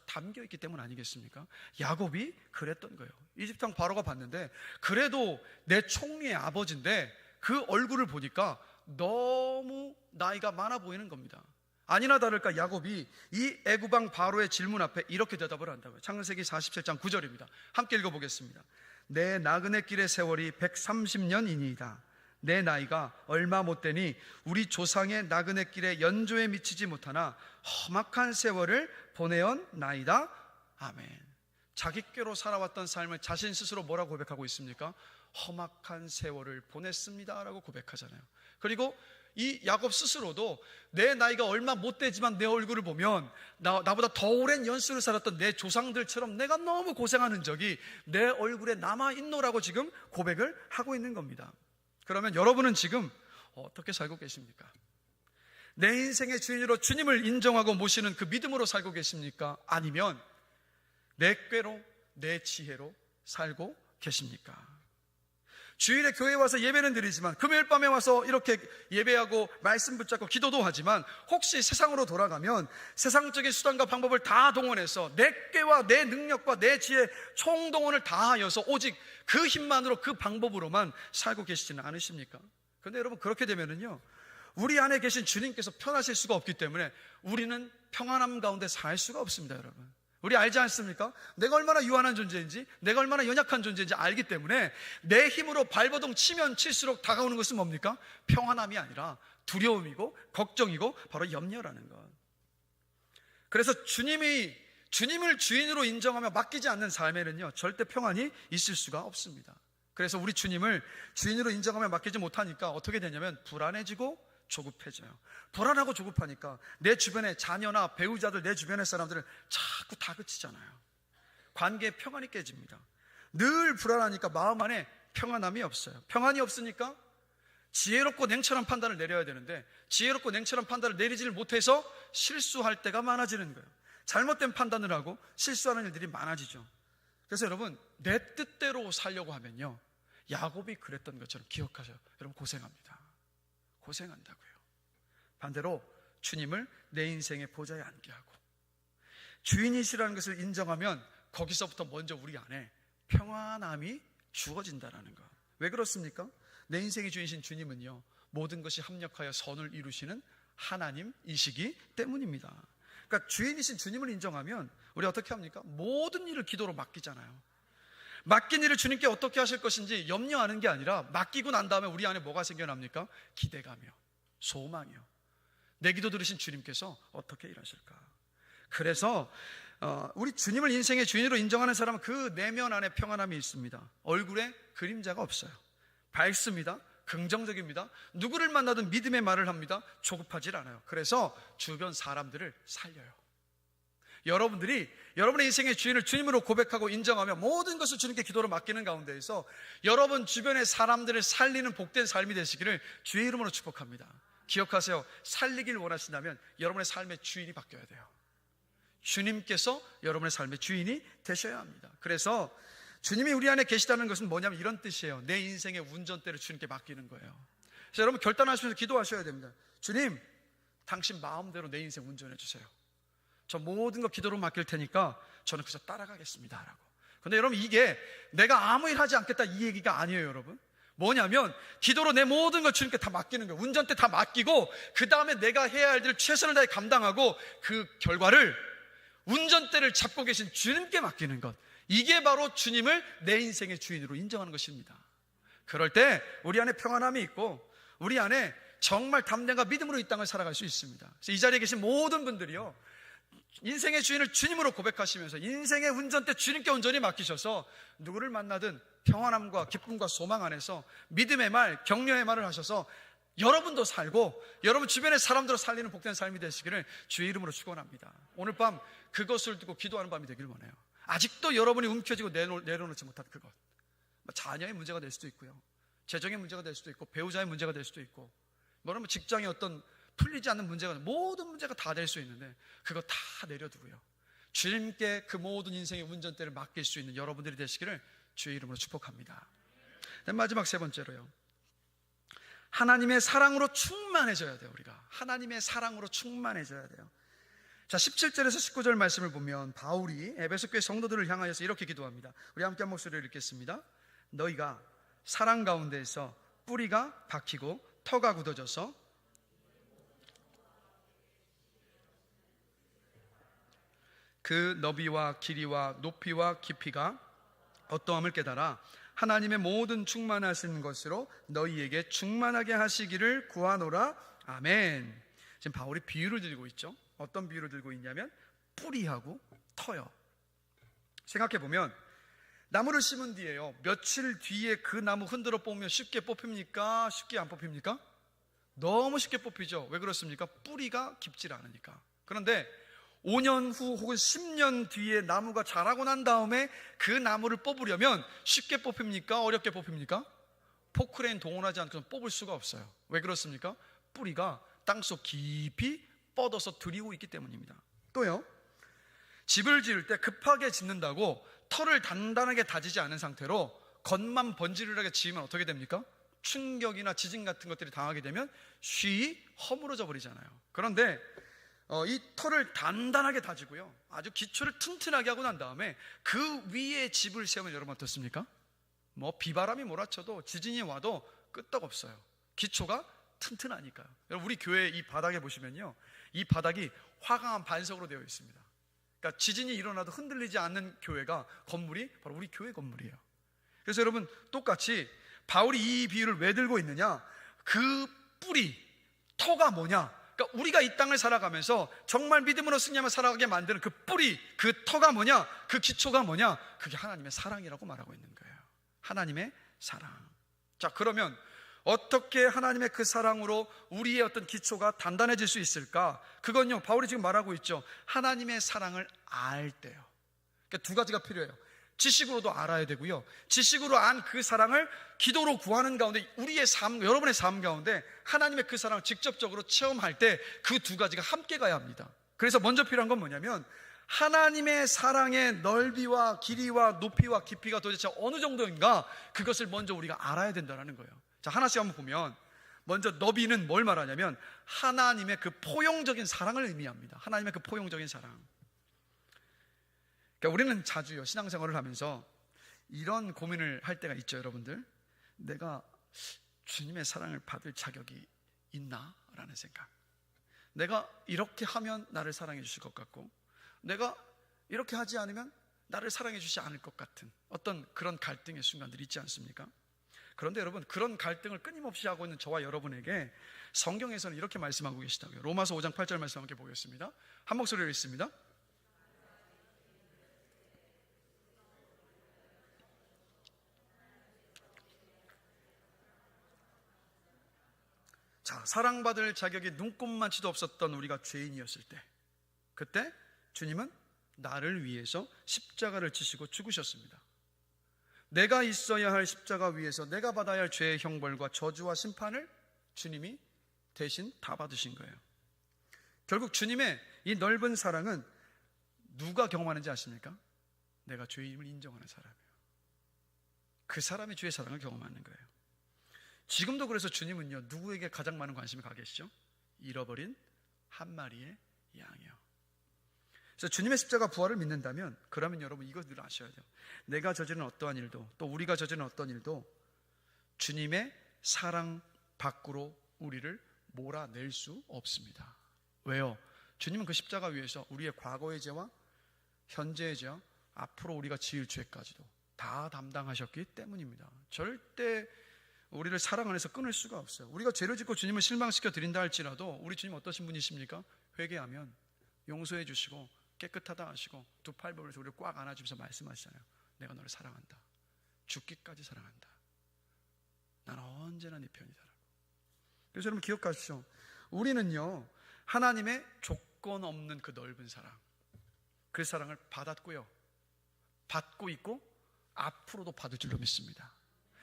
담겨있기 때문 아니겠습니까? 야곱이 그랬던 거예요. 이집트 왕 바로가 봤는데, 그래도 내 총리의 아버지인데 그 얼굴을 보니까 너무 나이가 많아 보이는 겁니다. 아니나 다를까 야곱이 이 애굽 왕 바로의 질문 앞에 이렇게 대답을 한다고요. 창세기 47장 9절입니다. 함께 읽어보겠습니다. 내 나그네 길의 세월이 130년이니이다. 내 나이가 얼마 못되니 우리 조상의 나그네 길에 연조에 미치지 못하나 험악한 세월을 보내온 나이다. 아멘. 자기 꾀로 살아왔던 삶을 자신 스스로 뭐라고 고백하고 있습니까? 험악한 세월을 보냈습니다라고 고백하잖아요. 그리고 이 야곱 스스로도 내 나이가 얼마 못 되지만 내 얼굴을 보면 나보다 더 오랜 연수를 살았던 내 조상들처럼 내가 너무 고생한 흔적이 내 얼굴에 남아있노라고 지금 고백을 하고 있는 겁니다. 그러면 여러분은 지금 어떻게 살고 계십니까? 내 인생의 주인으로 주님을 인정하고 모시는 그 믿음으로 살고 계십니까? 아니면 내 꾀로 내 지혜로 살고 계십니까? 주일에 교회에 와서 예배는 드리지만 금요일 밤에 와서 이렇게 예배하고 말씀 붙잡고 기도도 하지만 혹시 세상으로 돌아가면 세상적인 수단과 방법을 다 동원해서 내 꾀와 내 능력과 내 지혜 총동원을 다 하여서 오직 그 힘만으로 그 방법으로만 살고 계시지는 않으십니까? 그런데 여러분, 그렇게 되면은요, 우리 안에 계신 주님께서 편하실 수가 없기 때문에 우리는 평안함 가운데 살 수가 없습니다. 여러분, 우리 알지 않습니까? 내가 얼마나 유한한 존재인지, 내가 얼마나 연약한 존재인지 알기 때문에 내 힘으로 발버둥 치면 칠수록 다가오는 것은 뭡니까? 평안함이 아니라 두려움이고 걱정이고 바로 염려라는 것. 그래서 주님을 주인으로 인정하며 맡기지 않는 삶에는요, 절대 평안이 있을 수가 없습니다. 그래서 우리 주님을 주인으로 인정하며 맡기지 못하니까 어떻게 되냐면 불안해지고 조급해져요. 불안하고 조급하니까 내 주변의 자녀나 배우자들, 내 주변의 사람들을 자꾸 다그치잖아요. 관계에 평안이 깨집니다. 늘 불안하니까 마음 안에 평안함이 없어요. 평안이 없으니까 지혜롭고 냉철한 판단을 내려야 되는데 지혜롭고 냉철한 판단을 내리지를 못해서 실수할 때가 많아지는 거예요. 잘못된 판단을 하고 실수하는 일들이 많아지죠. 그래서 여러분, 내 뜻대로 살려고 하면요, 야곱이 그랬던 것처럼 기억하세요. 여러분, 고생한다고요. 반대로 주님을 내 인생의 보좌에 앉게 하고 주인이시라는 것을 인정하면 거기서부터 먼저 우리 안에 평안함이 주어진다는 것. 왜 그렇습니까? 내 인생의 주인이신 주님은요, 모든 것이 합력하여 선을 이루시는 하나님이시기 때문입니다. 그러니까 주인이신 주님을 인정하면 우리 어떻게 합니까? 모든 일을 기도로 맡기잖아요. 맡긴 일을 주님께 어떻게 하실 것인지 염려하는 게 아니라 맡기고 난 다음에 우리 안에 뭐가 생겨납니까? 기대감이요, 소망이요. 내 기도 들으신 주님께서 어떻게 일하실까? 그래서 우리 주님을 인생의 주인으로 인정하는 사람은 그 내면 안에 평안함이 있습니다. 얼굴에 그림자가 없어요. 밝습니다. 긍정적입니다. 누구를 만나든 믿음의 말을 합니다. 조급하지 않아요. 그래서 주변 사람들을 살려요. 여러분들이 여러분의 인생의 주인을 주님으로 고백하고 인정하며 모든 것을 주님께 기도로 맡기는 가운데에서 여러분 주변의 사람들을 살리는 복된 삶이 되시기를 주의 이름으로 축복합니다. 기억하세요. 살리길 원하신다면 여러분의 삶의 주인이 바뀌어야 돼요. 주님께서 여러분의 삶의 주인이 되셔야 합니다. 그래서 주님이 우리 안에 계시다는 것은 뭐냐면 이런 뜻이에요. 내 인생의 운전대를 주님께 맡기는 거예요. 그래서 여러분, 결단하시면서 기도하셔야 됩니다. 주님, 당신 마음대로 내 인생 운전해 주세요. 저 모든 거 기도로 맡길 테니까 저는 그저 따라가겠습니다 라고. 근데 여러분, 이게 내가 아무 일 하지 않겠다 이 얘기가 아니에요. 여러분, 뭐냐면 기도로 내 모든 걸 주님께 다 맡기는 거예요. 운전대 다 맡기고 그 다음에 내가 해야 할 일을 최선을 다해 감당하고 그 결과를 운전대를 잡고 계신 주님께 맡기는 것. 이게 바로 주님을 내 인생의 주인으로 인정하는 것입니다. 그럴 때 우리 안에 평안함이 있고 우리 안에 정말 담대함과 믿음으로 이 땅을 살아갈 수 있습니다. 그래서 이 자리에 계신 모든 분들이요, 인생의 주인을 주님으로 고백하시면서 인생의 운전대 주님께 온전히 맡기셔서 누구를 만나든 평안함과 기쁨과 소망 안에서 믿음의 말, 격려의 말을 하셔서 여러분도 살고 여러분 주변의 사람들을 살리는 복된 삶이 되시기를 주의 이름으로 축원합니다. 오늘 밤 그것을 두고 기도하는 밤이 되길 원해요. 아직도 여러분이 움켜쥐고 내려놓지 못한 그것, 자녀의 문제가 될 수도 있고요, 재정의 문제가 될 수도 있고, 배우자의 문제가 될 수도 있고, 뭐라면 직장의 어떤 풀리지 않는 문제가, 모든 문제가 다 될 수 있는데 그거 다 내려두고요, 주님께 그 모든 인생의 운전대를 맡길 수 있는 여러분들이 되시기를 주의 이름으로 축복합니다. 마지막 세 번째로요, 하나님의 사랑으로 충만해져야 돼요. 우리가 하나님의 사랑으로 충만해져야 돼요. 자, 17절에서 19절 말씀을 보면 바울이 에베소 교회 성도들을 향하여서 이렇게 기도합니다. 우리 함께 한 목소리로 읽겠습니다. 너희가 사랑 가운데에서 뿌리가 박히고 터가 굳어져서 그 너비와 길이와 높이와 깊이가 어떠함을 깨달아 하나님의 모든 충만하신 것으로 너희에게 충만하게 하시기를 구하노라. 아멘. 지금 바울이 비유를 들고 있죠. 어떤 비유를 들고 있냐면 뿌리하고 터요. 생각해보면 나무를 심은 뒤에요, 며칠 뒤에 그 나무 흔들어 뽑으면 쉽게 뽑힙니까? 쉽게 안 뽑힙니까? 너무 쉽게 뽑히죠. 왜 그렇습니까? 뿌리가 깊지 않으니까. 그런데 5년 후 혹은 10년 뒤에 나무가 자라고 난 다음에 그 나무를 뽑으려면 쉽게 뽑힙니까? 어렵게 뽑힙니까? 포크레인 동원하지 않고는 뽑을 수가 없어요. 왜 그렇습니까? 뿌리가 땅속 깊이 뻗어서 들이고 있기 때문입니다. 또요, 집을 지을 때 급하게 짓는다고 털을 단단하게 다지지 않은 상태로 겉만 번지르르하게 지으면 어떻게 됩니까? 충격이나 지진 같은 것들이 당하게 되면 쉬이 허물어져 버리잖아요. 그런데 이 털을 단단하게 다지고요, 아주 기초를 튼튼하게 하고 난 다음에 그 위에 집을 세우면 여러분 어떻습니까? 뭐 비바람이 몰아쳐도 지진이 와도 끄떡없어요. 기초가 튼튼하니까요. 여러분, 우리 교회 이 바닥에 보시면요, 이 바닥이 화강암 반석으로 되어 있습니다. 그러니까 지진이 일어나도 흔들리지 않는 교회가, 건물이 바로 우리 교회 건물이에요. 그래서 여러분, 똑같이 바울이 이 비유를 왜 들고 있느냐? 그 뿌리, 터가 뭐냐? 그러니까 우리가 이 땅을 살아가면서 정말 믿음으로 승리하며 살아가게 만드는 그 뿌리, 그 터가 뭐냐? 그 기초가 뭐냐? 그게 하나님의 사랑이라고 말하고 있는 거예요. 하나님의 사랑. 자, 그러면 어떻게 하나님의 그 사랑으로 우리의 어떤 기초가 단단해질 수 있을까? 그건요, 바울이 지금 말하고 있죠. 하나님의 사랑을 알 때요. 그러니까 두 가지가 필요해요. 지식으로도 알아야 되고요, 지식으로 안 그 사랑을 기도로 구하는 가운데, 우리의 삶, 여러분의 삶 가운데 하나님의 그 사랑을 직접적으로 체험할 때 그 두 가지가 함께 가야 합니다. 그래서 먼저 필요한 건 뭐냐면, 하나님의 사랑의 넓이와 길이와 높이와 깊이가 도대체 어느 정도인가, 그것을 먼저 우리가 알아야 된다는 거예요. 자, 하나씩 한번 보면, 먼저 너비는 뭘 말하냐면 하나님의 그 포용적인 사랑을 의미합니다. 하나님의 그 포용적인 사랑. 그러니까 우리는 자주요, 신앙생활을 하면서 이런 고민을 할 때가 있죠, 여러분들. 내가 주님의 사랑을 받을 자격이 있나? 라는 생각. 내가 이렇게 하면 나를 사랑해 주실 것 같고, 내가 이렇게 하지 않으면 나를 사랑해 주지 않을 것 같은 어떤 그런 갈등의 순간들이 있지 않습니까? 그런데 여러분, 그런 갈등을 끊임없이 하고 있는 저와 여러분에게 성경에서는 이렇게 말씀하고 계시다고요. 로마서 5장 8절 말씀 함께 보겠습니다. 한 목소리로 읽습니다. 자, 사랑받을 자격이 눈꼽만치도 없었던 우리가 죄인이었을 때, 그때 주님은 나를 위해서 십자가를 지시고 죽으셨습니다. 내가 있어야 할 십자가 위에서 내가 받아야 할 죄의 형벌과 저주와 심판을 주님이 대신 다 받으신 거예요. 결국 주님의 이 넓은 사랑은 누가 경험하는지 아십니까? 내가 죄인임을 인정하는 사람이에요. 그 사람이 주의 사랑을 경험하는 거예요. 지금도 그래서 주님은요, 누구에게 가장 많은 관심을 갖고 계시죠? 잃어버린 한 마리의 양이요. 그래서 주님의 십자가 부활을 믿는다면, 그러면 여러분 이거 늘 아셔야 돼요. 내가 저지른 어떠한 일도, 또 우리가 저지른 어떤 일도 주님의 사랑 밖으로 우리를 몰아낼 수 없습니다. 왜요? 주님은 그 십자가 위에서 우리의 과거의 죄와 현재의 죄와 앞으로 우리가 지을 죄까지도 다 담당하셨기 때문입니다. 절대 우리를 사랑 안에서 끊을 수가 없어요. 우리가 죄를 짓고 주님을 실망시켜 드린다 할지라도 우리 주님 어떠신 분이십니까? 회개하면 용서해 주시고 깨끗하다 하시고 두 팔 벌려서 우리를 꽉 안아주면서 말씀하시잖아요. 내가 너를 사랑한다. 죽기까지 사랑한다. 나는 언제나 네 편이다라고. 그래서 여러분 기억하십시오. 우리는요, 하나님의 조건 없는 그 넓은 사랑, 그 사랑을 받았고요, 받고 있고 앞으로도 받을 줄로 믿습니다.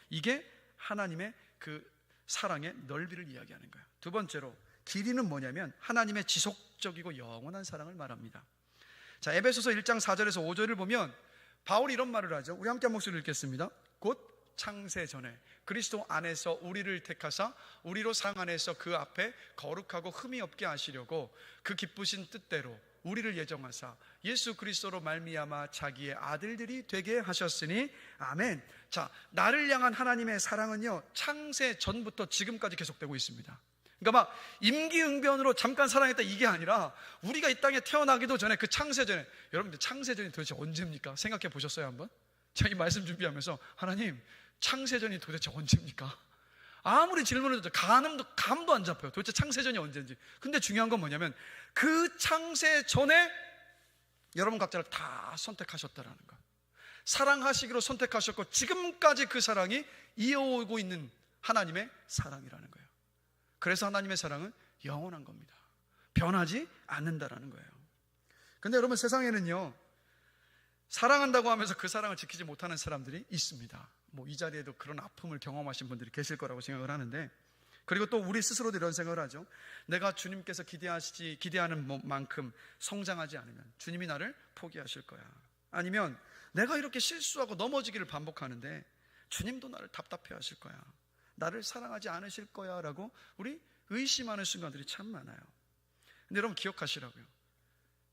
이게 하나님의 그 사랑의 넓이를 이야기하는 거예요. 두 번째로 길이는 뭐냐면 하나님의 지속적이고 영원한 사랑을 말합니다. 자, 에베소서 1장 4절에서 5절을 보면 바울이 이런 말을 하죠. 우리 함께 한 목소리를 읽겠습니다. 곧 창세 전에 그리스도 안에서 우리를 택하사 우리로 사랑 안에서 그 앞에 거룩하고 흠이 없게 하시려고 그 기쁘신 뜻대로 우리를 예정하사 예수 그리스도로 말미암아 자기의 아들들이 되게 하셨으니 아멘. 자, 나를 향한 하나님의 사랑은요, 창세 전부터 지금까지 계속되고 있습니다. 그러니까 막 임기응변으로 잠깐 사랑했다 이게 아니라 우리가 이 땅에 태어나기도 전에 그 창세 전에, 여러분들 창세 전이 도대체 언제입니까? 생각해 보셨어요 한번? 제가 이 말씀 준비하면서 하나님 창세 전이 도대체 언제입니까? 아무리 질문을 해도 감도 안 잡혀요. 도대체 창세전이 언제인지. 근데 중요한 건 뭐냐면 그 창세 전에 여러분 각자를 다 선택하셨다라는 거. 사랑하시기로 선택하셨고 지금까지 그 사랑이 이어오고 있는 하나님의 사랑이라는 거예요. 그래서 하나님의 사랑은 영원한 겁니다. 변하지 않는다라는 거예요. 근데 여러분, 세상에는요, 사랑한다고 하면서 그 사랑을 지키지 못하는 사람들이 있습니다. 뭐 이 자리에도 그런 아픔을 경험하신 분들이 계실 거라고 생각을 하는데, 그리고 또 우리 스스로도 이런 생각을 하죠. 내가 주님께서 기대하는 만큼 성장하지 않으면 주님이 나를 포기하실 거야. 아니면 내가 이렇게 실수하고 넘어지기를 반복하는데 주님도 나를 답답해 하실 거야. 나를 사랑하지 않으실 거야 라고 우리 의심하는 순간들이 참 많아요. 근데 여러분, 기억하시라고요.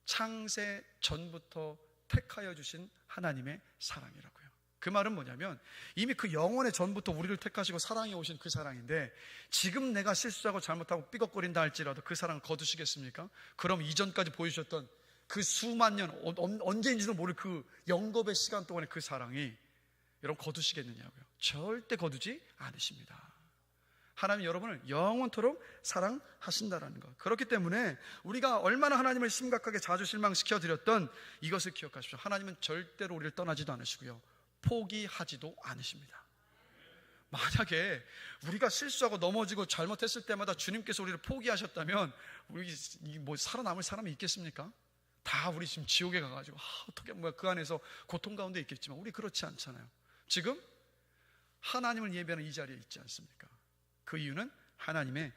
창세 전부터 택하여 주신 하나님의 사랑이라고요. 그 말은 뭐냐면 이미 그 영원의 전부터 우리를 택하시고 사랑해 오신 그 사랑인데, 지금 내가 실수하고 잘못하고 삐걱거린다 할지라도 그 사랑을 거두시겠습니까? 그럼 이전까지 보여주셨던 그 수만 년, 언제인지도 모를 그 영겁의 시간 동안의 그 사랑이 여러분 거두시겠느냐고요. 절대 거두지 않으십니다. 하나님 여러분을 영원토록 사랑하신다라는 것. 그렇기 때문에 우리가 얼마나 하나님을 심각하게 자주 실망시켜드렸던 이것을 기억하십시오. 하나님은 절대로 우리를 떠나지도 않으시고요, 포기하지도 않으십니다. 만약에 우리가 실수하고 넘어지고 잘못했을 때마다 주님께서 우리를 포기하셨다면 우리 뭐 살아남을 사람이 있겠습니까? 다 우리 지금 지옥에 가가지고 어떻게 그 안에서 고통 가운데 있겠지만 우리 그렇지 않잖아요. 지금 하나님을 예배하는 이 자리에 있지 않습니까? 그 이유는 하나님의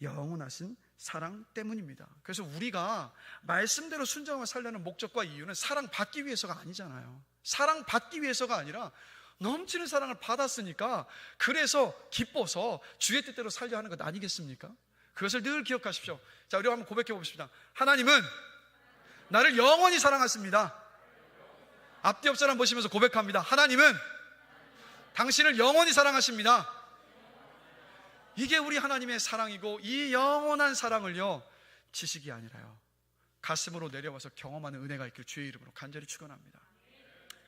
영원하신 사랑 때문입니다. 그래서 우리가 말씀대로 순종하며 살려는 목적과 이유는 사랑받기 위해서가 아니잖아요. 사랑받기 위해서가 아니라 넘치는 사랑을 받았으니까 그래서 기뻐서 주의 뜻대로 살려 하는 것 아니겠습니까? 그것을 늘 기억하십시오. 자, 우리 한번 고백해 봅시다. 하나님은 나를 영원히 사랑하십니다. 앞뒤 옆 사람 보시면서 고백합니다. 하나님은 당신을 영원히 사랑하십니다. 이게 우리 하나님의 사랑이고, 이 영원한 사랑을요, 지식이 아니라요, 가슴으로 내려와서 경험하는 은혜가 있길 주의 이름으로 간절히 축원합니다.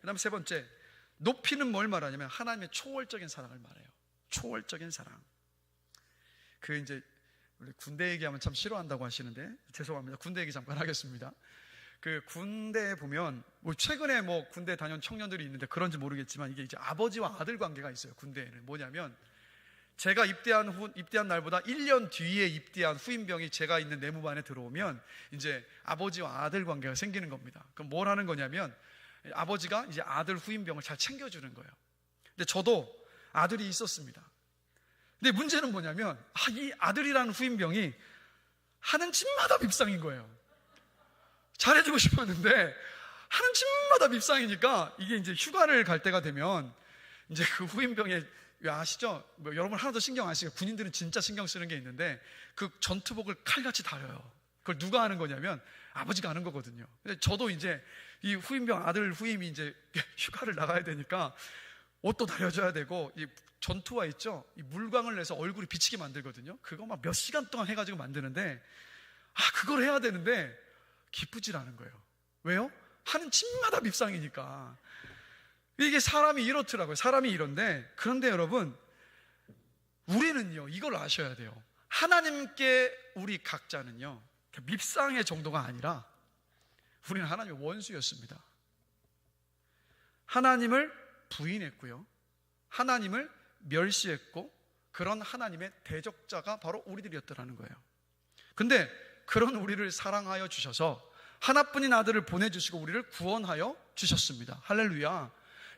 그 다음 세 번째, 높이는 뭘 말하냐면 하나님의 초월적인 사랑을 말해요. 초월적인 사랑. 그 이제 우리 군대 얘기하면 참 싫어한다고 하시는데 죄송합니다. 군대 얘기 잠깐 하겠습니다. 그 군대에 보면 최근에 뭐 군대 다녀온 청년들이 있는데 그런지 모르겠지만 이게 이제 아버지와 아들 관계가 있어요. 군대에는 뭐냐면, 제가 입대한 날보다 1년 뒤에 입대한 후임병이 제가 있는 내무반에 들어오면 이제 아버지와 아들 관계가 생기는 겁니다. 그럼 뭘 하는 거냐면 아버지가 이제 아들 후임병을 잘 챙겨주는 거예요. 근데 저도 아들이 있었습니다. 근데 문제는 뭐냐면 이 아들이라는 후임병이 하는 짓마다 밉상인 거예요. 잘해주고 싶었는데 하는 짓마다 밉상이니까 이게 이제 휴가를 갈 때가 되면 이제 그 후임병의, 아시죠? 뭐 여러분 하나도 신경 안 쓰고, 군인들은 진짜 신경 쓰는 게 있는데 그 전투복을 칼같이 다려요. 그걸 누가 하는 거냐면 아버지가 하는 거거든요. 근데 저도 이제 이 후임병 아들 후임이 이제 휴가를 나가야 되니까 옷도 다려줘야 되고, 이 전투화 있죠? 이 물광을 내서 얼굴이 비치게 만들거든요. 그거 막 몇 시간 동안 해가지고 만드는데 그걸 해야 되는데 기쁘질 않은 거예요. 왜요? 하는 짓마다 밉상이니까. 이게 사람이 이렇더라고요. 사람이 이런데, 그런데 여러분, 우리는요, 이걸 아셔야 돼요. 하나님께 우리 각자는요, 밉상의 정도가 아니라 우리는 하나님의 원수였습니다. 하나님을 부인했고요, 하나님을 멸시했고, 그런 하나님의 대적자가 바로 우리들이었더라는 거예요. 근데 그런 우리를 사랑하여 주셔서 하나뿐인 아들을 보내주시고 우리를 구원하여 주셨습니다. 할렐루야.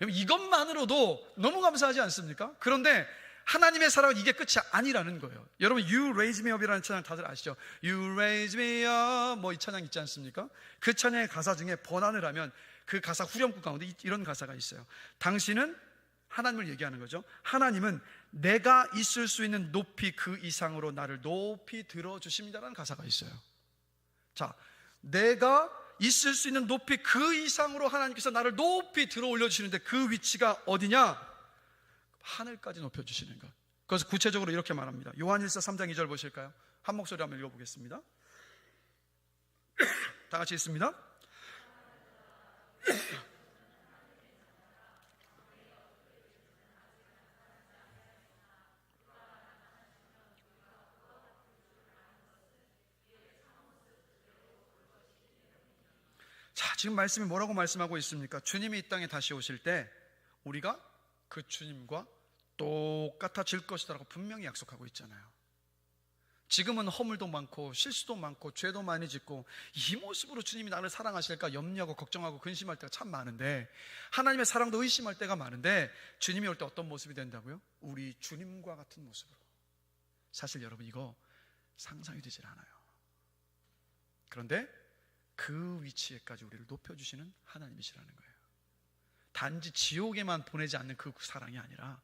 이것만으로도 너무 감사하지 않습니까? 그런데 하나님의 사랑은 이게 끝이 아니라는 거예요. 여러분, You Raise Me Up이라는 찬양 다들 아시죠? You Raise Me Up, 뭐 이 찬양 있지 않습니까? 그 찬양의 가사 중에 번안을 하면 그 가사 후렴구 가운데 이런 가사가 있어요. 당신은, 하나님을 얘기하는 거죠, 하나님은 내가 있을 수 있는 높이 그 이상으로 나를 높이 들어주십니다라는 가사가 있어요. 자, 내가 있을 수 있는 높이 그 이상으로 하나님께서 나를 높이 들어 올려주시는데 그 위치가 어디냐? 하늘까지 높여주시는 것. 그래서 구체적으로 이렇게 말합니다. 요한일서 3장 2절 보실까요? 한 목소리 한번 읽어보겠습니다. 다 같이 읽습니다. 자, 지금 말씀이 뭐라고 말씀하고 있습니까? 주님이 이 땅에 다시 오실 때 우리가 그 주님과 똑같아질 것이라고 분명히 약속하고 있잖아요. 지금은 허물도 많고 실수도 많고 죄도 많이 짓고 이 모습으로 주님이 나를 사랑하실까 염려하고 걱정하고 근심할 때가 참 많은데, 하나님의 사랑도 의심할 때가 많은데, 주님이 올 때 어떤 모습이 된다고요? 우리 주님과 같은 모습으로. 사실 여러분, 이거 상상이 되질 않아요. 그런데 그 위치에까지 우리를 높여주시는 하나님이시라는 거예요. 단지 지옥에만 보내지 않는 그 사랑이 아니라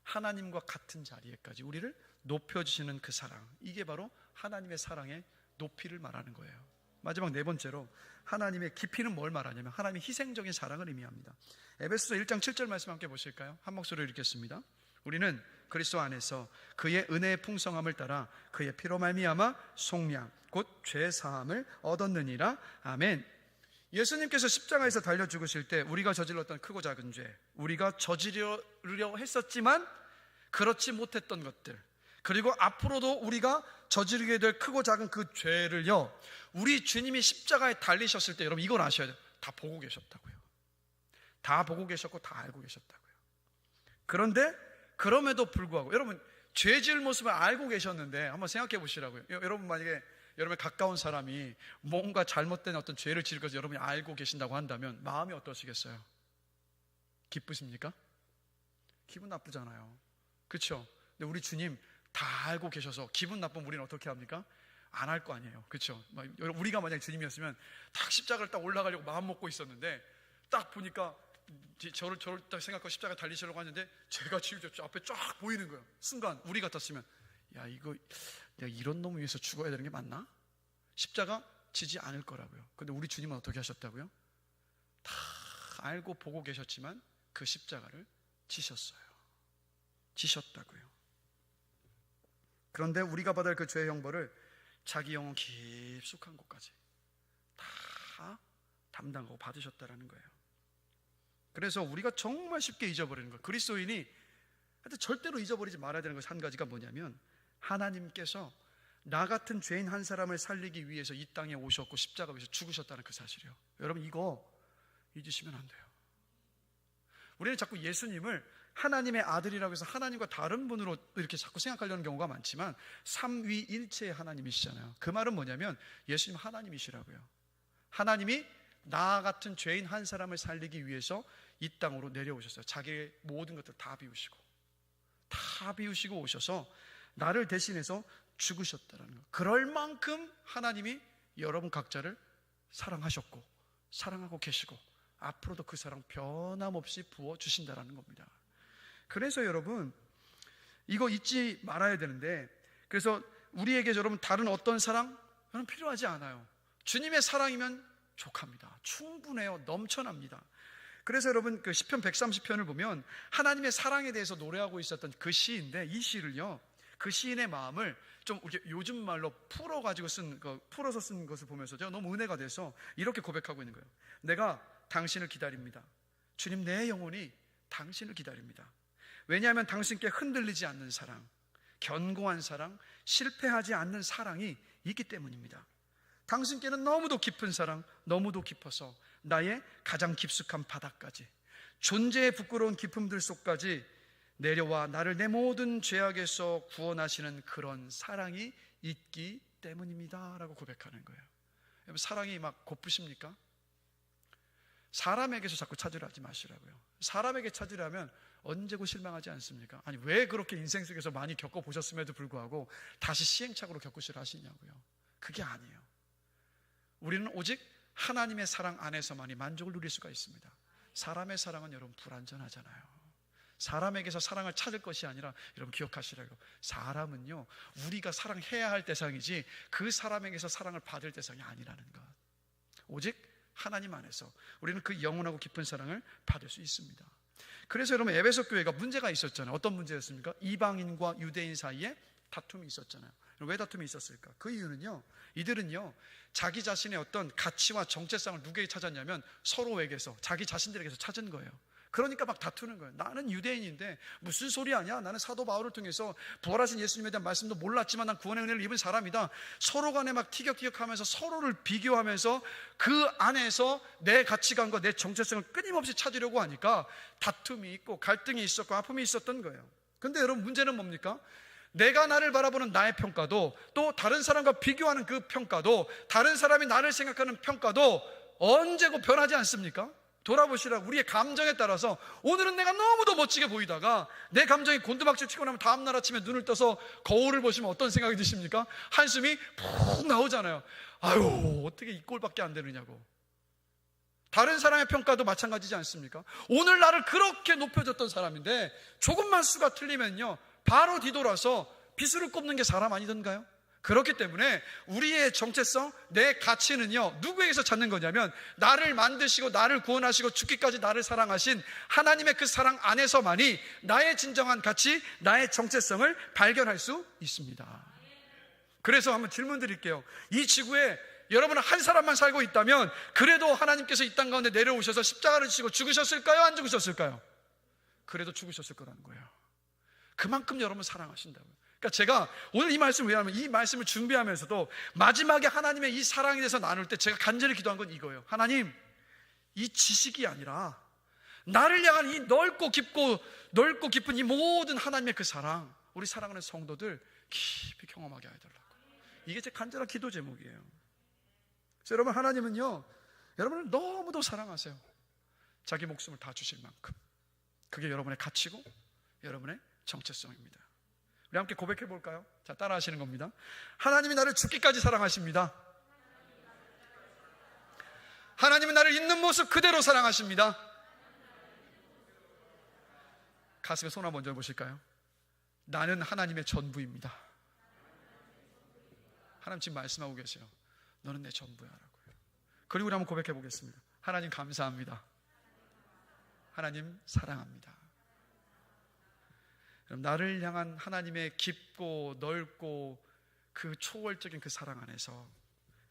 하나님과 같은 자리에까지 우리를 높여주시는 그 사랑, 이게 바로 하나님의 사랑의 높이를 말하는 거예요. 마지막 네 번째로 하나님의 깊이는 뭘 말하냐면 하나님의 희생적인 사랑을 의미합니다. 에베소서 1장 7절 말씀 함께 보실까요? 한 목소리로 읽겠습니다. 우리는 그리스도 안에서 그의 은혜의 풍성함을 따라 그의 피로 말미암아 속량 곧 죄사함을 얻었느니라. 아멘. 예수님께서 십자가에서 달려 죽으실 때 우리가 저질렀던 크고 작은 죄, 우리가 저지르려 했었지만 그렇지 못했던 것들, 그리고 앞으로도 우리가 저지르게 될 크고 작은 그 죄를요, 우리 주님이 십자가에 달리셨을 때 여러분 이걸 아셔야 돼요. 다 보고 계셨다고요. 다 보고 계셨고 다 알고 계셨다고요. 그런데 그럼에도 불구하고 여러분, 죄 지을 모습을 알고 계셨는데 한번 생각해 보시라고요. 여러분 만약에 여러분의 가까운 사람이 뭔가 잘못된 어떤 죄를 지을 것을 여러분이 알고 계신다고 한다면 마음이 어떠시겠어요? 기쁘십니까? 기분 나쁘잖아요. 그렇죠? 근데 우리 주님 다 알고 계셔서 기분 나쁘면 우리는 어떻게 합니까? 안 할 거 아니에요. 그렇죠? 우리가 만약에 주님이었으면 딱 십자가를 딱 올라가려고 마음 먹고 있었는데 딱 보니까 저를 딱 생각하고 십자가 달리시려고 하는데 제가 지을 때 앞에 쫙 보이는 거예요. 순간 우리 같았으면 야, 이거 내가 이런 놈을 위해서 죽어야 되는 게 맞나? 십자가 지지 않을 거라고요. 근데 우리 주님은 어떻게 하셨다고요? 다 알고 보고 계셨지만 그 십자가를 지셨어요. 지셨다고요. 그런데 우리가 받을 그 죄의 형벌을 자기 영혼 깊숙한 곳까지 다 담당하고 받으셨다라는 거예요. 그래서 우리가 정말 쉽게 잊어버리는 거예요. 그리스도인이 절대로 잊어버리지 말아야 되는 것이 한 가지가 뭐냐면, 하나님께서 나 같은 죄인 한 사람을 살리기 위해서 이 땅에 오셨고 십자가 위에서 죽으셨다는 그 사실이요. 여러분 이거 잊으시면 안 돼요. 우리는 자꾸 예수님을 하나님의 아들이라고 해서 하나님과 다른 분으로 이렇게 자꾸 생각하려는 경우가 많지만 삼위일체의 하나님이시잖아요. 그 말은 뭐냐면 예수님 하나님이시라고요. 하나님이 나 같은 죄인 한 사람을 살리기 위해서 이 땅으로 내려오셨어요. 자기의 모든 것들을 다 비우시고 오셔서 나를 대신해서 죽으셨다는 거. 그럴 만큼 하나님이 여러분 각자를 사랑하셨고 사랑하고 계시고 앞으로도 그 사랑 변함없이 부어주신다는 겁니다. 그래서 여러분 이거 잊지 말아야 되는데, 그래서 우리에게 여러분 다른 어떤 사랑 여러분 필요하지 않아요. 주님의 사랑이면 족합니다. 충분해요. 넘쳐납니다. 그래서 여러분 그 시편 130편을 보면 하나님의 사랑에 대해서 노래하고 있었던 그 시인데, 이 시를요, 그 시인의 마음을 좀 이렇게 요즘 말로 풀어서 쓴 것을 보면서 제가 너무 은혜가 돼서 이렇게 고백하고 있는 거예요. 내가 당신을 기다립니다. 주님, 내 영혼이 당신을 기다립니다. 왜냐하면 당신께 흔들리지 않는 사랑, 견고한 사랑, 실패하지 않는 사랑이 있기 때문입니다. 당신께는 너무도 깊은 사랑, 너무도 깊어서 나의 가장 깊숙한 바닥까지, 존재의 부끄러운 깊음들 속까지 내려와 나를 내 모든 죄악에서 구원하시는 그런 사랑이 있기 때문입니다 라고 고백하는 거예요. 여러분, 사랑이 막 고프십니까? 사람에게서 자꾸 찾으려 하지 마시라고요. 사람에게 찾으려면 언제고 실망하지 않습니까? 아니, 왜 그렇게 인생 속에서 많이 겪어보셨음에도 불구하고 다시 시행착오로 겪으시려 하시냐고요. 그게 아니에요. 우리는 오직 하나님의 사랑 안에서만이 만족을 누릴 수가 있습니다. 사람의 사랑은 여러분 불완전하잖아요. 사람에게서 사랑을 찾을 것이 아니라, 여러분 기억하시라고, 사람은요 우리가 사랑해야 할 대상이지 그 사람에게서 사랑을 받을 대상이 아니라는 것. 오직 하나님 안에서 우리는 그 영원하고 깊은 사랑을 받을 수 있습니다. 그래서 여러분 에베소 교회가 문제가 있었잖아요. 어떤 문제였습니까? 이방인과 유대인 사이에 다툼이 있었잖아요. 왜 다툼이 있었을까? 그 이유는요, 이들은요 자기 자신의 어떤 가치와 정체성을 누구에게 찾았냐면 서로에게서, 자기 자신들에게서 찾은 거예요. 그러니까 막 다투는 거예요. 나는 유대인인데 무슨 소리 아니야? 나는 사도 바울을 통해서 부활하신 예수님에 대한 말씀도 몰랐지만 난 구원의 은혜를 입은 사람이다. 서로 간에 막 티격태격하면서 서로를 비교하면서 그 안에서 내 가치관과 내 정체성을 끊임없이 찾으려고 하니까 다툼이 있고 갈등이 있었고 아픔이 있었던 거예요. 근데 여러분, 문제는 뭡니까? 내가 나를 바라보는 나의 평가도, 또 다른 사람과 비교하는 그 평가도, 다른 사람이 나를 생각하는 평가도 언제고 변하지 않습니까? 돌아보시라. 우리의 감정에 따라서 오늘은 내가 너무도 멋지게 보이다가 내 감정이 곤두박질 치고 나면 다음날 아침에 눈을 떠서 거울을 보시면 어떤 생각이 드십니까? 한숨이 푹 나오잖아요. 아유, 어떻게 이 꼴밖에 안 되느냐고. 다른 사람의 평가도 마찬가지지 않습니까? 오늘 나를 그렇게 높여줬던 사람인데 조금만 수가 틀리면요, 바로 뒤돌아서 비수를 꼽는 게 사람 아니던가요? 그렇기 때문에 우리의 정체성, 내 가치는요, 누구에게서 찾는 거냐면 나를 만드시고 나를 구원하시고 죽기까지 나를 사랑하신 하나님의 그 사랑 안에서만이 나의 진정한 가치, 나의 정체성을 발견할 수 있습니다. 그래서 한번 질문 드릴게요. 이 지구에 여러분 한 사람만 살고 있다면 그래도 하나님께서 이 땅 가운데 내려오셔서 십자가를 지시고 죽으셨을까요? 안 죽으셨을까요? 그래도 죽으셨을 거라는 거예요. 그만큼 여러분 사랑하신다고요. 그러니까 제가 오늘 이 말씀을 왜 하냐면, 이 말씀을 준비하면서도 마지막에 하나님의 이 사랑에 대해서 나눌 때 제가 간절히 기도한 건 이거예요. 하나님, 이 지식이 아니라 나를 향한 이 넓고 깊은 이 모든 하나님의 그 사랑, 우리 사랑하는 성도들 깊이 경험하게 해달라고. 이게 제 간절한 기도 제목이에요. 그래서 여러분, 하나님은요, 여러분을 너무도 사랑하세요. 자기 목숨을 다 주실 만큼. 그게 여러분의 가치고 여러분의 정체성입니다. 우리 함께 고백해 볼까요? 자, 따라 하시는 겁니다. 하나님이 나를 죽기까지 사랑하십니다. 하나님은 나를 있는 모습 그대로 사랑하십니다. 가슴에 손 한번 얹어 보실까요? 나는 하나님의 전부입니다. 하나님 지금 말씀하고 계세요. 너는 내 전부야 라고요. 그리고 우리 한번 고백해 보겠습니다. 하나님 감사합니다. 하나님 사랑합니다. 나를 향한 하나님의 깊고 넓고 그 초월적인 그 사랑 안에서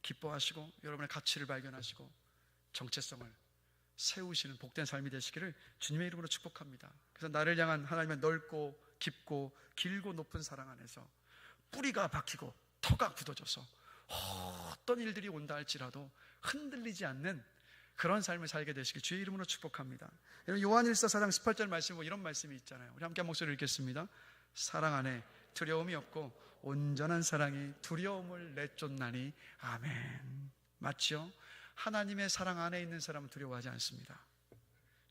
기뻐하시고 여러분의 가치를 발견하시고 정체성을 세우시는 복된 삶이 되시기를 주님의 이름으로 축복합니다. 그래서 나를 향한 하나님의 넓고 깊고 길고 높은 사랑 안에서 뿌리가 박히고 터가 굳어져서 어떤 일들이 온다 할지라도 흔들리지 않는 그런 삶을 살게 되시길 주의 이름으로 축복합니다. 요한일서 4장 18절 말씀 보면 이런 말씀이 있잖아요. 우리 함께 한 목소리를 읽겠습니다. 사랑 안에 두려움이 없고 온전한 사랑이 두려움을 내쫓나니 아멘. 맞죠? 하나님의 사랑 안에 있는 사람은 두려워하지 않습니다.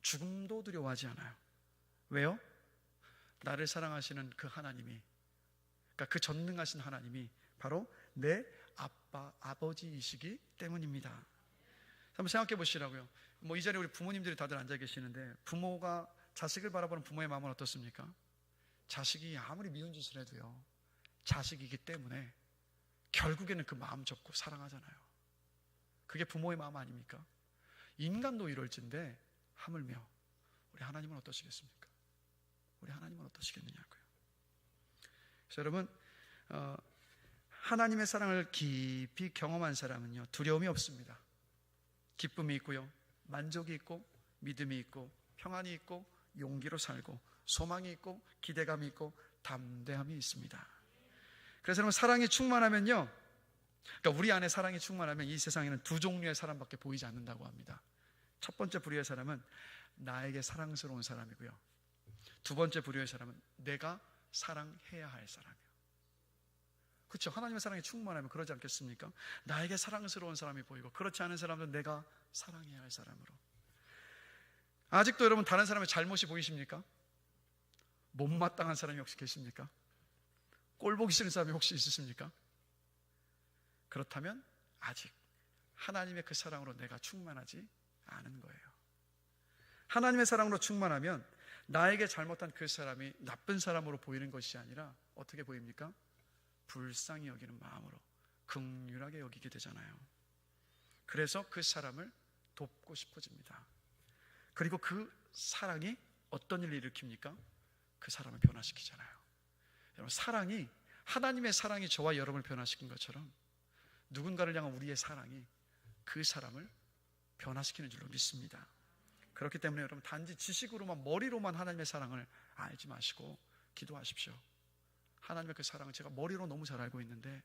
죽음도 두려워하지 않아요. 왜요? 나를 사랑하시는 그 하나님이, 그러니까 그 전능하신 하나님이 바로 내 아버지이시기 때문입니다. 한번 생각해 보시라고요. 이 자리에 우리 부모님들이 다들 앉아 계시는데, 부모가 자식을 바라보는 부모의 마음은 어떻습니까? 자식이 아무리 미운 짓을 해도요, 자식이기 때문에 결국에는 그 마음 접고 사랑하잖아요. 그게 부모의 마음 아닙니까? 인간도 이럴진데 하물며 우리 하나님은 어떠시겠습니까? 우리 하나님은 어떠시겠느냐고요. 그래서 여러분, 하나님의 사랑을 깊이 경험한 사람은요, 두려움이 없습니다. 기쁨이 있고요, 만족이 있고, 믿음이 있고, 평안이 있고, 용기로 살고, 소망이 있고, 기대감이 있고, 담대함이 있습니다. 그래서 여러분, 사랑이 충만하면요, 그러니까 우리 안에 사랑이 충만하면 이 세상에는 두 종류의 사람밖에 보이지 않는다고 합니다. 첫 번째 부류의 사람은 나에게 사랑스러운 사람이고요, 두 번째 부류의 사람은 내가 사랑해야 할 사람이에요. 그렇죠? 하나님의 사랑이 충만하면 그러지 않겠습니까? 나에게 사랑스러운 사람이 보이고, 그렇지 않은 사람은 내가 사랑해야 할 사람으로. 아직도 여러분 다른 사람의 잘못이 보이십니까? 못마땅한 사람이 혹시 계십니까? 꼴 보기 싫은 사람이 혹시 있으십니까? 그렇다면 아직 하나님의 그 사랑으로 내가 충만하지 않은 거예요. 하나님의 사랑으로 충만하면 나에게 잘못한 그 사람이 나쁜 사람으로 보이는 것이 아니라 어떻게 보입니까? 불쌍히 여기는 마음으로 긍휼하게 여기게 되잖아요. 그래서 그 사람을 돕고 싶어집니다. 그리고 그 사랑이 어떤 일을 일으킵니까? 그 사람을 변화시키잖아요. 여러분, 사랑이, 하나님의 사랑이 저와 여러분을 변화시킨 것처럼 누군가를 향한 우리의 사랑이 그 사람을 변화시키는 줄로 믿습니다. 그렇기 때문에 여러분, 단지 지식으로만, 머리로만 하나님의 사랑을 알지 마시고 기도하십시오. 하나님의 그 사랑을 제가 머리로 너무 잘 알고 있는데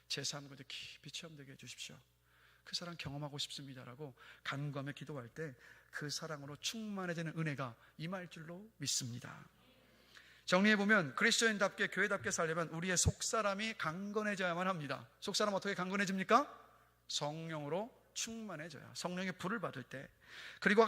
제 삶을 깊이 체험되게 해주십시오. 그 사랑 경험하고 싶습니다라고 간구하며 기도할 때 그 사랑으로 충만해지는 은혜가 임할 줄로 믿습니다. 정리해보면 그리스도인답게, 교회답게 살려면 우리의 속사람이 강건해져야만 합니다. 속사람 어떻게 강건해집니까? 성령으로 충만해져야, 성령의 불을 받을 때. 그리고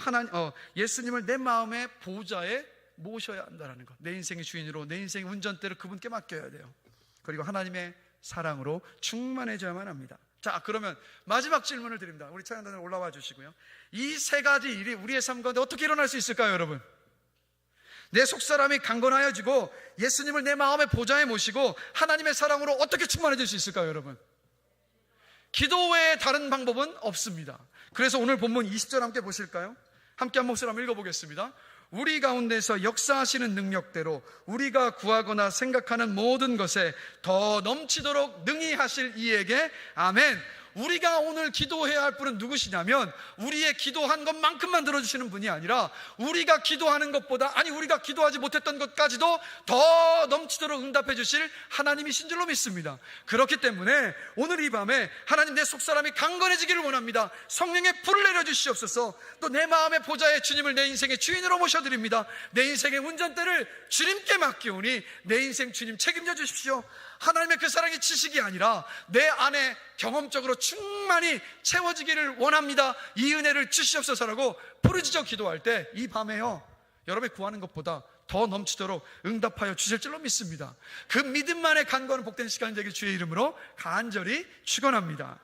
예수님을 내 마음의 보좌에 모셔야 한다는 것. 내 인생의 주인으로, 내 인생의 운전대를 그분께 맡겨야 돼요. 그리고 하나님의 사랑으로 충만해져야만 합니다. 자, 그러면 마지막 질문을 드립니다. 우리 찬양단을 올라와 주시고요. 이 세 가지 일이 우리의 삶 가운데 어떻게 일어날 수 있을까요, 여러분? 내 속사람이 강건하여지고 예수님을 내 마음의 보좌에 모시고 하나님의 사랑으로 어떻게 충만해질 수 있을까요, 여러분? 기도 외에 다른 방법은 없습니다. 그래서 오늘 본문 20절 함께 보실까요? 함께 한 목소리 한번 읽어보겠습니다. 우리 가운데서 역사하시는 능력대로 우리가 구하거나 생각하는 모든 것에 더 넘치도록 능히 하실 이에게 아멘. 우리가 오늘 기도해야 할 분은 누구시냐면 우리의 기도한 것만큼만 들어주시는 분이 아니라 우리가 기도하는 것보다, 우리가 기도하지 못했던 것까지도 더 넘치도록 응답해 주실 하나님이신 줄로 믿습니다. 그렇기 때문에 오늘 이 밤에 하나님, 내 속사람이 강건해지기를 원합니다. 성령의 불을 내려주시옵소서. 또 내 마음의 보좌에 주님을 내 인생의 주인으로 모셔드립니다. 내 인생의 운전대를 주님께 맡기오니 내 인생 주님 책임져 주십시오. 하나님의 그 사랑의 지식이 아니라 내 안에 경험적으로 충만히 채워지기를 원합니다. 이 은혜를 주시옵소서라고 부르짖어 기도할 때 이 밤에요, 여러분이 구하는 것보다 더 넘치도록 응답하여 주실 줄로 믿습니다. 그 믿음만에 간구하는 복된 시간이 되길 주의 이름으로 간절히 축원합니다.